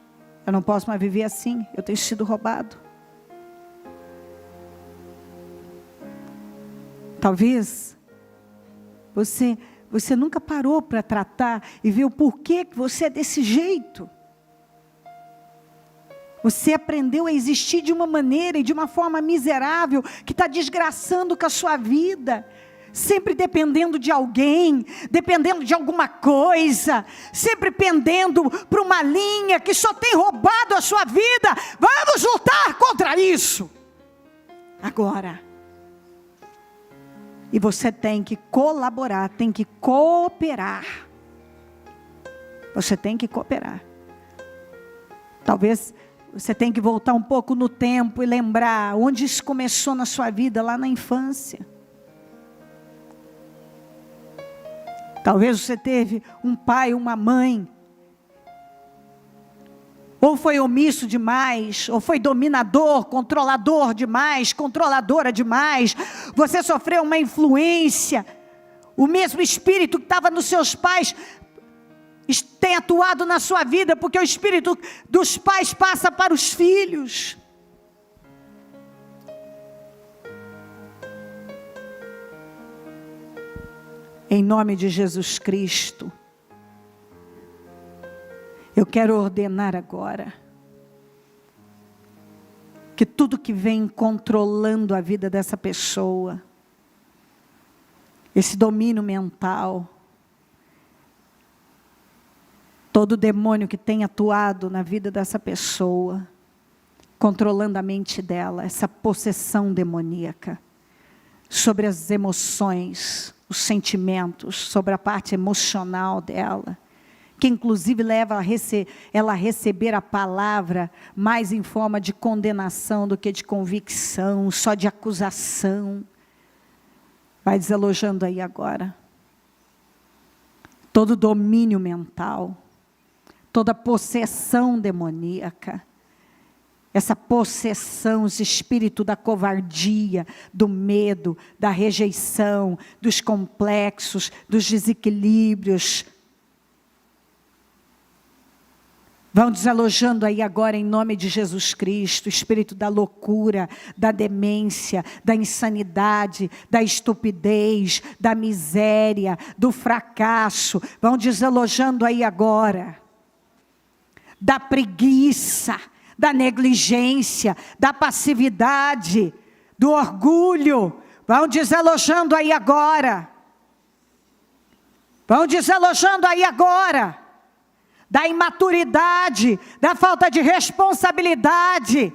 Eu não posso mais viver assim, eu tenho sido roubado. Talvez você nunca parou para tratar e ver o porquê que você é desse jeito. Você aprendeu a existir de uma maneira e de uma forma miserável, que está desgraçando com a sua vida. sempre dependendo de alguém, dependendo de alguma coisa, sempre pendendo para uma linha que só tem roubado a sua vida. Vamos lutar contra isso agora. E você tem que colaborar, tem que cooperar. Você tem que cooperar. Talvez você tenha que voltar um pouco no tempo e lembrar onde isso começou na sua vida, lá na infância. Talvez você teve um pai, uma mãe, ou foi omisso demais, ou foi dominador, controlador demais, controladora demais. Você sofreu uma influência, o mesmo espírito que estava nos seus pais tem atuado na sua vida, porque o espírito dos pais passa para os filhos. Em nome de Jesus Cristo, eu quero ordenar agora que tudo que vem controlando a vida dessa pessoa, esse domínio mental, todo demônio que tem atuado na vida dessa pessoa, controlando a mente dela, essa possessão demoníaca, sobre as emoções, os sentimentos, sobre a parte emocional dela, que inclusive leva ela a receber a palavra mais em forma de condenação do que de convicção, só de acusação. Vai desalojando aí agora. Todo domínio mental, toda possessão demoníaca, essa possessão, esse espírito da covardia, do medo, da rejeição, dos complexos, dos desequilíbrios. Vão desalojando aí agora em nome de Jesus Cristo, o espírito da loucura, da demência, da insanidade, da estupidez, da miséria, do fracasso. Vão desalojando aí agora. Da preguiça, da negligência, da passividade, do orgulho. Vão desalojando aí agora. Vão desalojando aí agora. Da imaturidade, da falta de responsabilidade,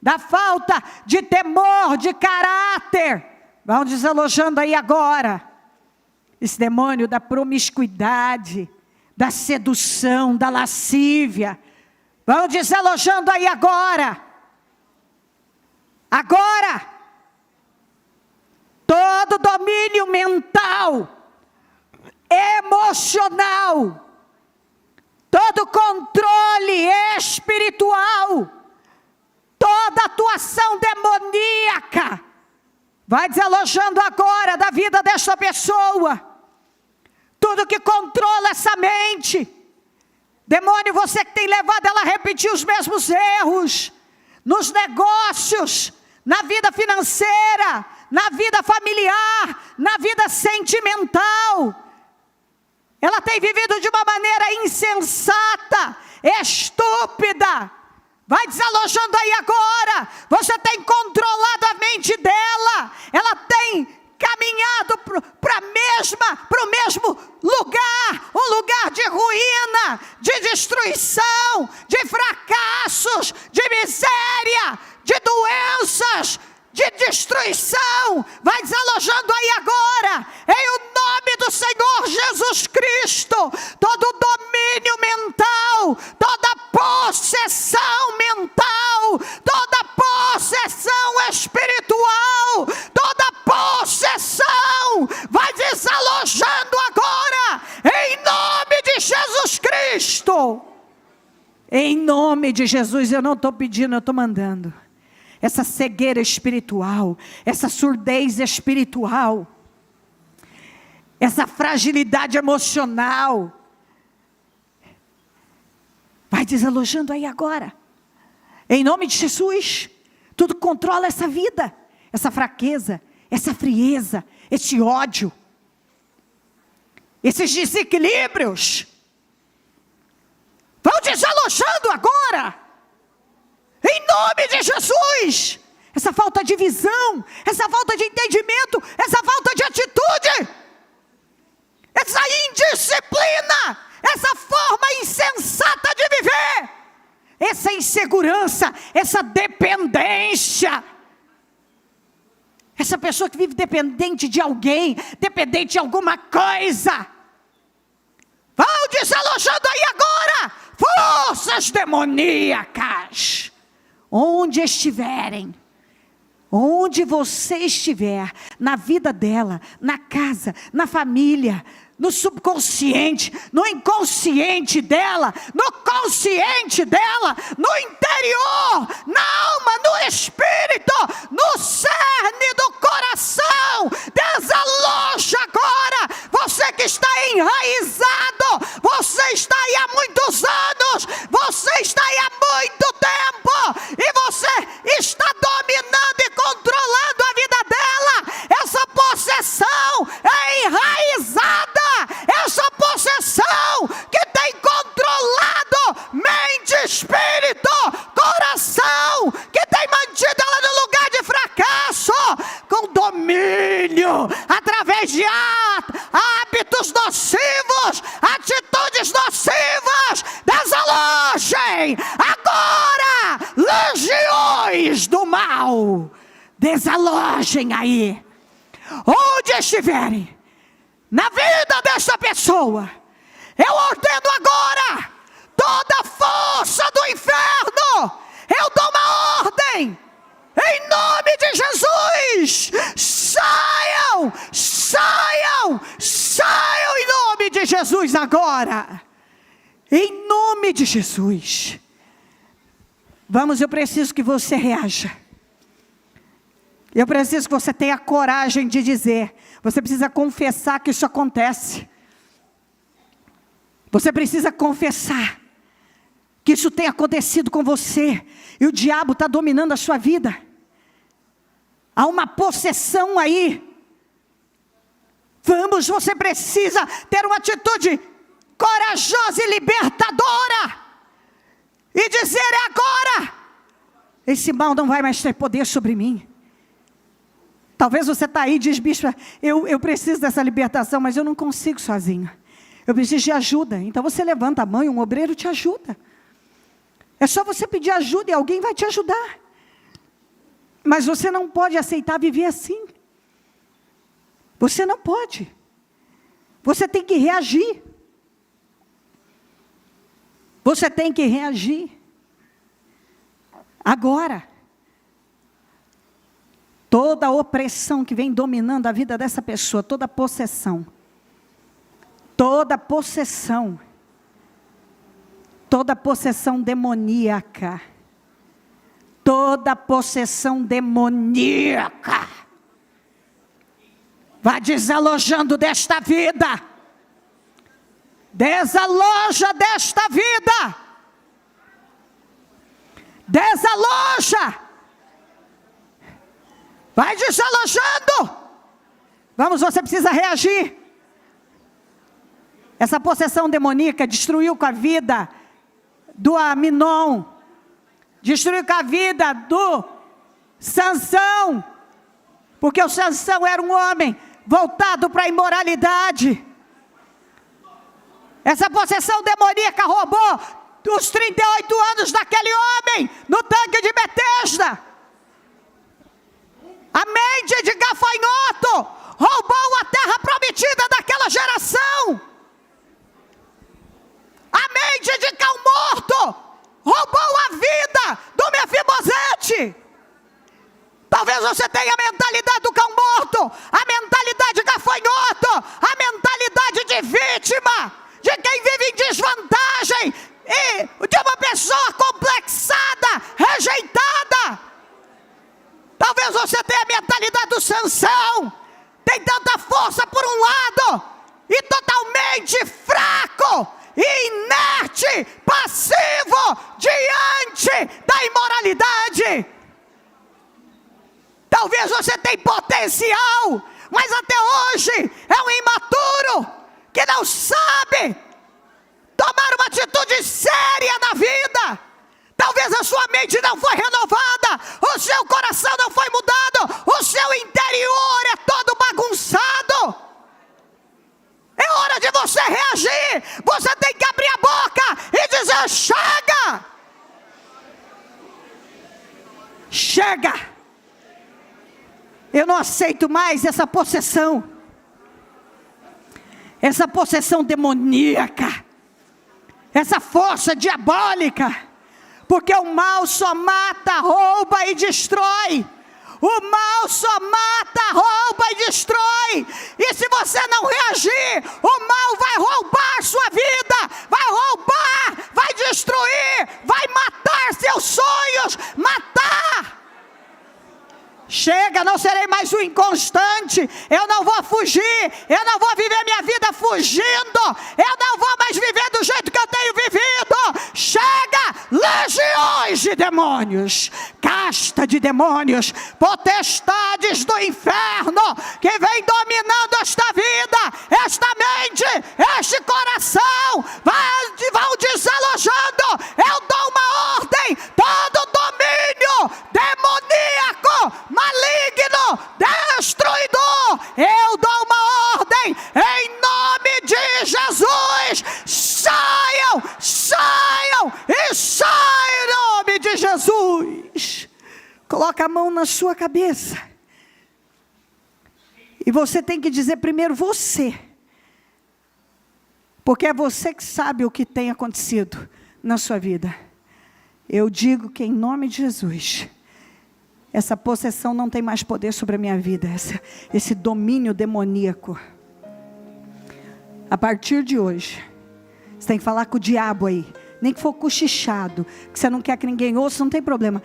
da falta de temor, de caráter. Vão desalojando aí agora. Esse demônio da promiscuidade, da sedução, da lascívia. Vão desalojando aí agora. Agora. Todo domínio mental, emocional, todo controle espiritual, toda atuação demoníaca, vai desalojando agora da vida desta pessoa. Tudo que controla essa mente. Demônio, você que tem levado ela a repetir os mesmos erros, nos negócios, na vida financeira, na vida familiar, na vida sentimental. Ela tem vivido de uma maneira insensata, estúpida. Vai desalojando aí agora. Você tem controlado a mente dela. Ela tem caminhado para o mesmo lugar. Um lugar de ruína, de destruição, de fracassos, de miséria, de doenças, de destruição. Vai desalojando aí agora, em o nome do Senhor Jesus Cristo. Todo domínio mental, toda possessão mental, toda possessão espiritual, toda possessão, vai desalojando agora, em nome de Jesus Cristo. Em nome de Jesus, eu não estou pedindo, eu estou mandando. Essa cegueira espiritual, essa surdez espiritual, essa fragilidade emocional, vai desalojando aí agora, em nome de Jesus. Tudo controla essa vida, essa fraqueza, essa frieza, esse ódio, esses desequilíbrios, vão desalojando agora. Em nome de Jesus, essa falta de visão, essa falta de entendimento, essa falta de atitude, essa indisciplina, essa forma insensata de viver, essa insegurança, essa dependência. Essa pessoa que vive dependente de alguém, dependente de alguma coisa. Vão desalojando aí agora, forças demoníacas. Onde estiverem, onde você estiver, na vida dela, na casa, na família, no subconsciente, no inconsciente dela, no consciente dela, no interior, na alma, no espírito, no cerne do coração, desaloja agora. Você que está enraizado, você está aí há muitos anos, você está aí há muito tempo, e você está dominando e controlando a vida dela. Essa possessão é enraizada. Essa possessão que tem controlado mente, espírito, coração, que tem mantido ela no lugar de fracasso, com domínio, através de hábitos nocivos, atitudes nocivas. Desalojem agora, legiões do mal, desalojem aí, onde estiverem, na vida desta pessoa. Eu ordeno agora toda a força do inferno, eu dou uma ordem, em nome de Jesus, saiam, saiam, saiam em nome de Jesus agora, em nome de Jesus. Vamos, eu preciso que você reaja, eu preciso que você tenha coragem de dizer. Você precisa confessar que isso acontece. Você precisa confessar que isso tem acontecido com você. E o diabo está dominando a sua vida. Há uma possessão aí. Vamos, você precisa ter uma atitude corajosa e libertadora. E dizer: é agora. Esse mal não vai mais ter poder sobre mim. Talvez você está aí e diz: bispo, eu preciso dessa libertação, mas eu não consigo sozinho. Eu preciso de ajuda. Então você levanta a mão e um obreiro te ajuda. É só você pedir ajuda e alguém vai te ajudar. Mas você não pode aceitar viver assim. Você não pode. Você tem que reagir. Você tem que reagir. Agora. Toda opressão que vem dominando a vida dessa pessoa, toda possessão, toda possessão demoníaca, toda possessão demoníaca, vá desalojando desta vida, desaloja desta vida, desaloja. Vai desalojando. Vamos, você precisa reagir. Essa possessão demoníaca destruiu com a vida do Aminon, destruiu com a vida do Sansão, porque o Sansão era um homem voltado para a imoralidade. Essa possessão demoníaca roubou os 38 anos daquele homem no tanque de Betesda. A mente de gafanhoto roubou a terra prometida daquela geração. A mente de cão morto roubou a vida do Mefibosete. Talvez você tenha a mentalidade do cão morto, a mentalidade gafanhoto, a mentalidade de vítima, de quem vive em desvantagem, e de uma pessoa complexada, rejeitada. Talvez você tenha a mentalidade do Sansão, tem tanta força por um lado, e totalmente fraco, inerte, passivo, diante da imoralidade. Talvez você tenha potencial, mas até hoje é um imaturo, que não sabe tomar uma atitude séria na vida, Talvez a sua mente não foi renovada, o seu coração não foi mudado, o seu interior é todo bagunçado. É hora de você reagir. Você tem que abrir a boca e dizer: chega! Chega! Eu não aceito mais essa possessão demoníaca, essa força diabólica, porque o mal só mata, rouba e destrói. O mal só mata, rouba e destrói. E se você não reagir, o mal vai roubar sua vida, vai roubar, vai destruir, vai matar seus sonhos, matar. Chega, não serei mais um inconstante. Eu não vou fugir, eu não vou viver minha vida fugindo, eu não vou mais viver do jeito que eu tenho vivido. Chega, legiões de demônios, casta de demônios, potestades do inferno que vem dominando esta vida, esta mente, este coração, vão desalojando. Eu dou uma ordem: todo domínio demoníaco, maligno, destruidor, eu dou uma ordem em nome de Jesus: saiam, saiam e saiam em nome de Jesus. Coloca a mão na sua cabeça e você tem que dizer primeiro você, porque é você que sabe o que tem acontecido na sua vida. Eu digo que em nome de Jesus, essa possessão não tem mais poder sobre a minha vida, esse domínio demoníaco. A partir de hoje, você tem que falar com o diabo aí, nem que for cochichado, que você não quer que ninguém ouça, não tem problema.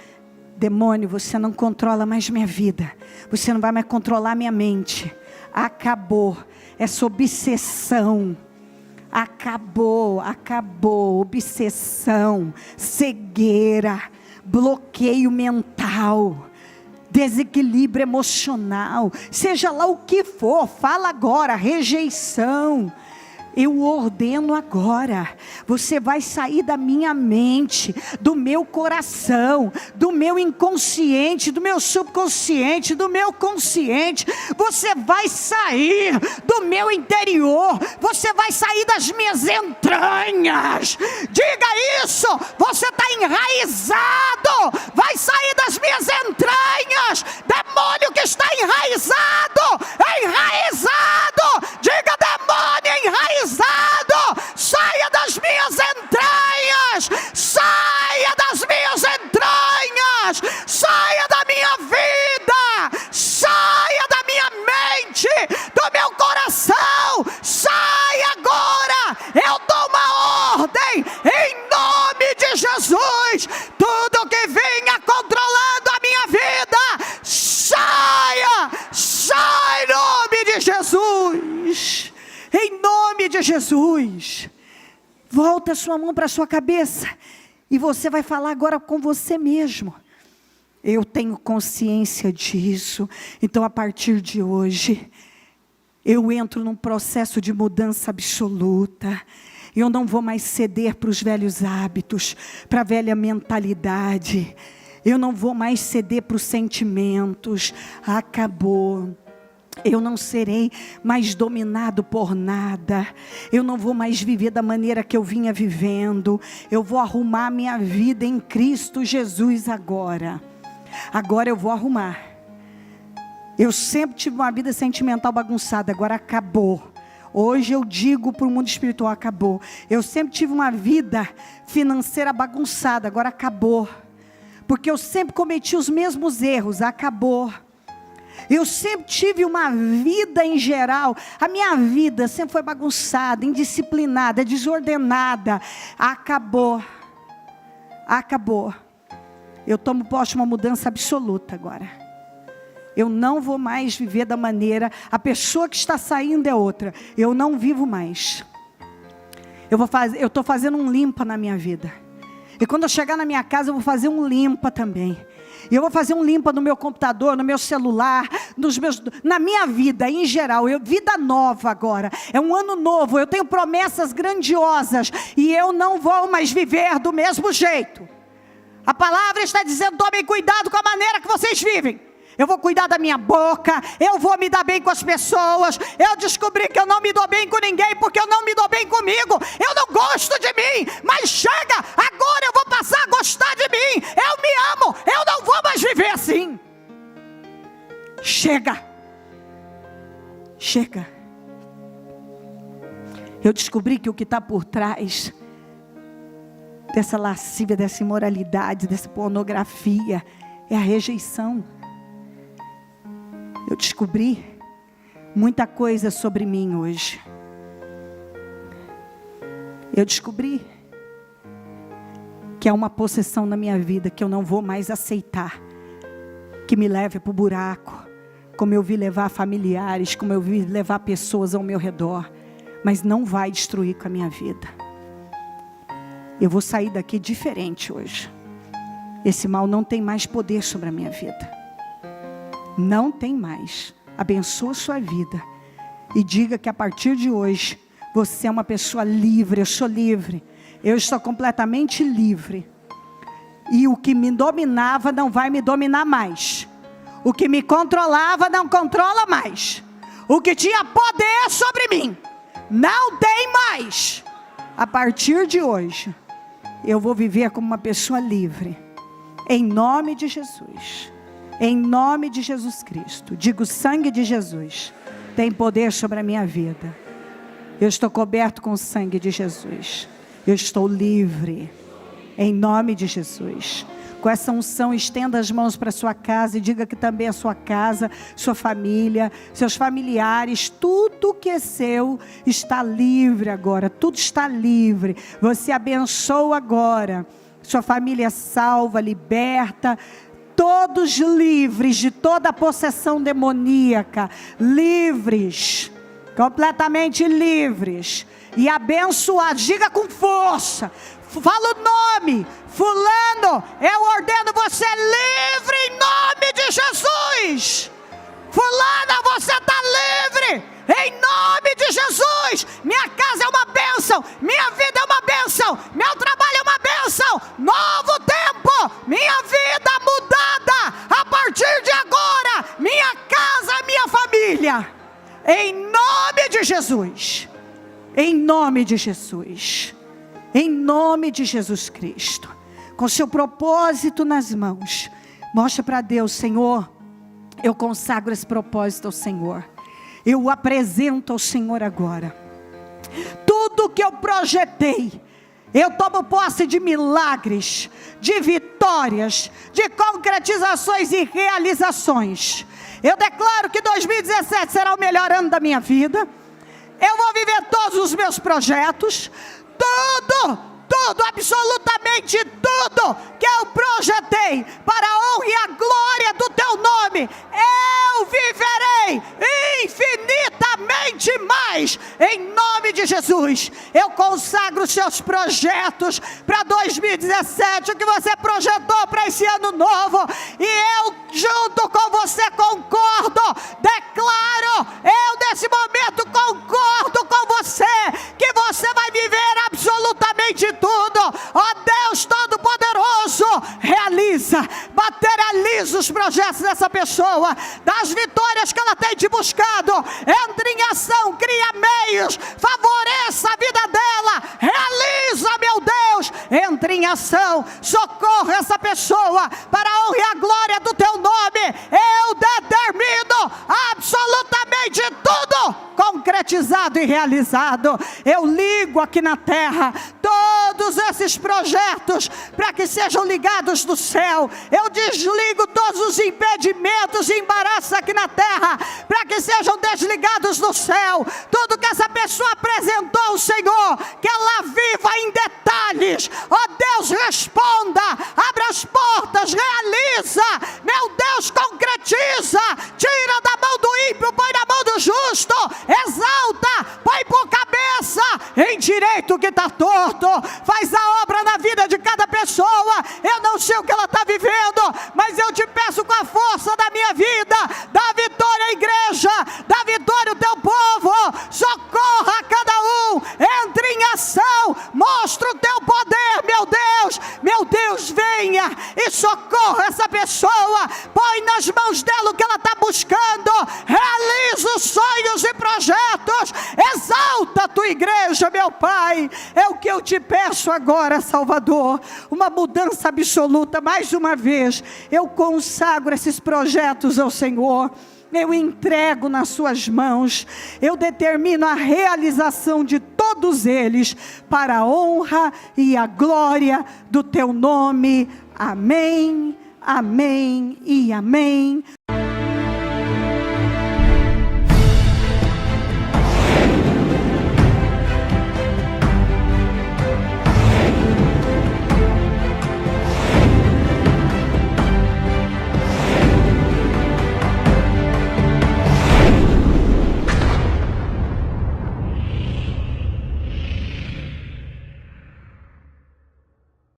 Demônio, você não controla mais minha vida, você não vai mais controlar minha mente. Acabou essa obsessão. Acabou, obsessão, cegueira, bloqueio mental, desequilíbrio emocional, seja lá o que for, fala agora, rejeição. Eu ordeno agora, você vai sair da minha mente, do meu coração, do meu inconsciente, do meu subconsciente, do meu consciente. Você vai sair do meu interior, você vai sair das minhas entranhas. Diga isso, você está enraizado, vai sair das minhas entranhas. Demônio que está enraizado, diga: demônio enraizado, saia das minhas entranhas, saia das minhas entranhas, saia da minha vida, saia da minha mente, do meu coração, saia agora. Eu dou uma ordem em nome de Jesus: tudo que vinha controlando a minha vida, saia, sai em nome de Jesus. Em nome de Jesus. Volta a sua mão para a sua cabeça e você vai falar agora com você mesmo: eu tenho consciência disso, então a partir de hoje eu entro num processo de mudança absoluta. Eu não vou mais ceder para os velhos hábitos, para a velha mentalidade. Eu não vou mais ceder para os sentimentos. Acabou. Eu não serei mais dominado por nada. Eu não vou mais viver da maneira que eu vinha vivendo. Eu vou arrumar minha vida em Cristo Jesus agora. Agora eu vou arrumar. Eu sempre tive uma vida sentimental bagunçada, agora acabou. Hoje eu digo para o mundo espiritual: acabou. Eu sempre tive uma vida financeira bagunçada, agora acabou. Porque eu sempre cometi os mesmos erros, acabou. Eu sempre tive uma vida em geral, a minha vida sempre foi bagunçada, indisciplinada, desordenada. Acabou. Acabou. Eu tomo posse de uma mudança absoluta agora. Eu não vou mais viver da maneira, a pessoa que está saindo é outra. Eu não vivo mais. Eu estou fazendo um limpa na minha vida. E quando eu chegar na minha casa, eu vou fazer um limpa também. E eu vou fazer um limpa no meu computador, no meu celular, na minha vida em geral. Vida nova agora, é um ano novo, eu tenho promessas grandiosas. E eu não vou mais viver do mesmo jeito. A palavra está dizendo: tomem cuidado com a maneira que vocês vivem. Eu vou cuidar da minha boca, eu vou me dar bem com as pessoas. Eu descobri que eu não me dou bem com ninguém, porque eu não me dou bem comigo. Eu não gosto de mim, mas chega, agora eu vou passar a gostar de mim. Eu me amo, eu não vou mais viver assim. Chega. Chega. Eu descobri que o que está por trás dessa lascívia, dessa imoralidade, dessa pornografia, é a rejeição. Eu descobri muita coisa sobre mim hoje. Eu descobri que há uma possessão na minha vida que eu não vou mais aceitar, que me leve para o buraco, como eu vi levar familiares, como eu vi levar pessoas ao meu redor, mas não vai destruir com a minha vida. Eu vou sair daqui diferente hoje. Esse mal não tem mais poder sobre a minha vida. Não tem mais. Abençoa a sua vida. E diga que a partir de hoje, você é uma pessoa livre. Eu sou livre. Eu estou completamente livre. E o que me dominava não vai me dominar mais. O que me controlava não controla mais. O que tinha poder sobre mim não tem mais. A partir de hoje, eu vou viver como uma pessoa livre. Em nome de Jesus. Em nome de Jesus Cristo. Digo: o sangue de Jesus tem poder sobre a minha vida. Eu estou coberto com o sangue de Jesus. Eu estou livre. Em nome de Jesus. Com essa unção, estenda as mãos para a sua casa e diga que também a sua casa, sua família, seus familiares, tudo que é seu está livre agora. Tudo está livre. Você abençoa agora. Sua família é salva, liberta. Todos livres de toda possessão demoníaca, livres, completamente livres e abençoados. Diga com força, fala o nome: fulano, eu ordeno você livre em nome de Jesus. Fulana, você está livre em nome de Jesus. Minha casa é uma bênção, minha vida é uma bênção, meu trabalho é uma bênção. Novo tempo, minha vida mudada a partir de agora, minha casa, minha família, em nome de Jesus. Em nome de Jesus. Em nome de Jesus Cristo. Com seu propósito nas mãos, mostra para Deus: Senhor, eu consagro esse propósito ao Senhor. Eu o apresento ao Senhor agora. Tudo que eu projetei, eu tomo posse de milagres, de vitórias, de concretizações e realizações. Eu declaro que 2017 será o melhor ano da minha vida. Eu vou viver todos os meus projetos. Tudo, absolutamente tudo que eu projetei para a honra e a glória do teu nome, eu viverei infinitamente mais, em nome de Jesus. Eu consagro os seus projetos para 2017, o que você projetou para esse ano novo, e eu junto com você concordo, declaro, eu nesse momento concordo com você, que você vai viver absolutamente tudo. Ó Deus Todo-Poderoso, realiza, materializa os projetos dessa pessoa, das vitórias que ela tem te buscado. Entre em ação, cria meios, favoreça a vida dela, realiza, meu Deus, entre em ação, socorra essa pessoa para a honra e a glória do teu nome. Eu determino absolutamente tudo concretizado e realizado. Eu ligo aqui na terra todos esses projetos para que sejam ligados do céu. Eu desligo todos os impedimentos e embaraços aqui na terra para que sejam desligados do céu. Tudo que essa pessoa apresentou ao Senhor, que ela viva em detalhes. Ó Deus, responda, abra as portas, realiza, meu Deus, concretiza, tira da mão do ímpio, põe na mão do justo, exalta, põe por cabeça, endireita o que está torto, faz a obra na vida de cada pessoa. Eu não sei o que ela está vivendo, mas eu te peço, com a força da minha vida, dá vitória à igreja, dá vitória ao teu povo, socorra a cada um, entre em ação, mostra o teu poder, meu Deus, venha e socorra essa pessoa. Põe nas mãos dela o que ela está buscando. Realiza os sonhos e projetos. Exalta a tua igreja, meu Pai. É o que eu te peço agora, Salvador. Uma mudança absoluta. Mais uma vez, eu consagro esses projetos ao Senhor. Eu entrego nas suas mãos. Eu determino a realização de todos eles para a honra e a glória do teu nome. Amém, amém e amém.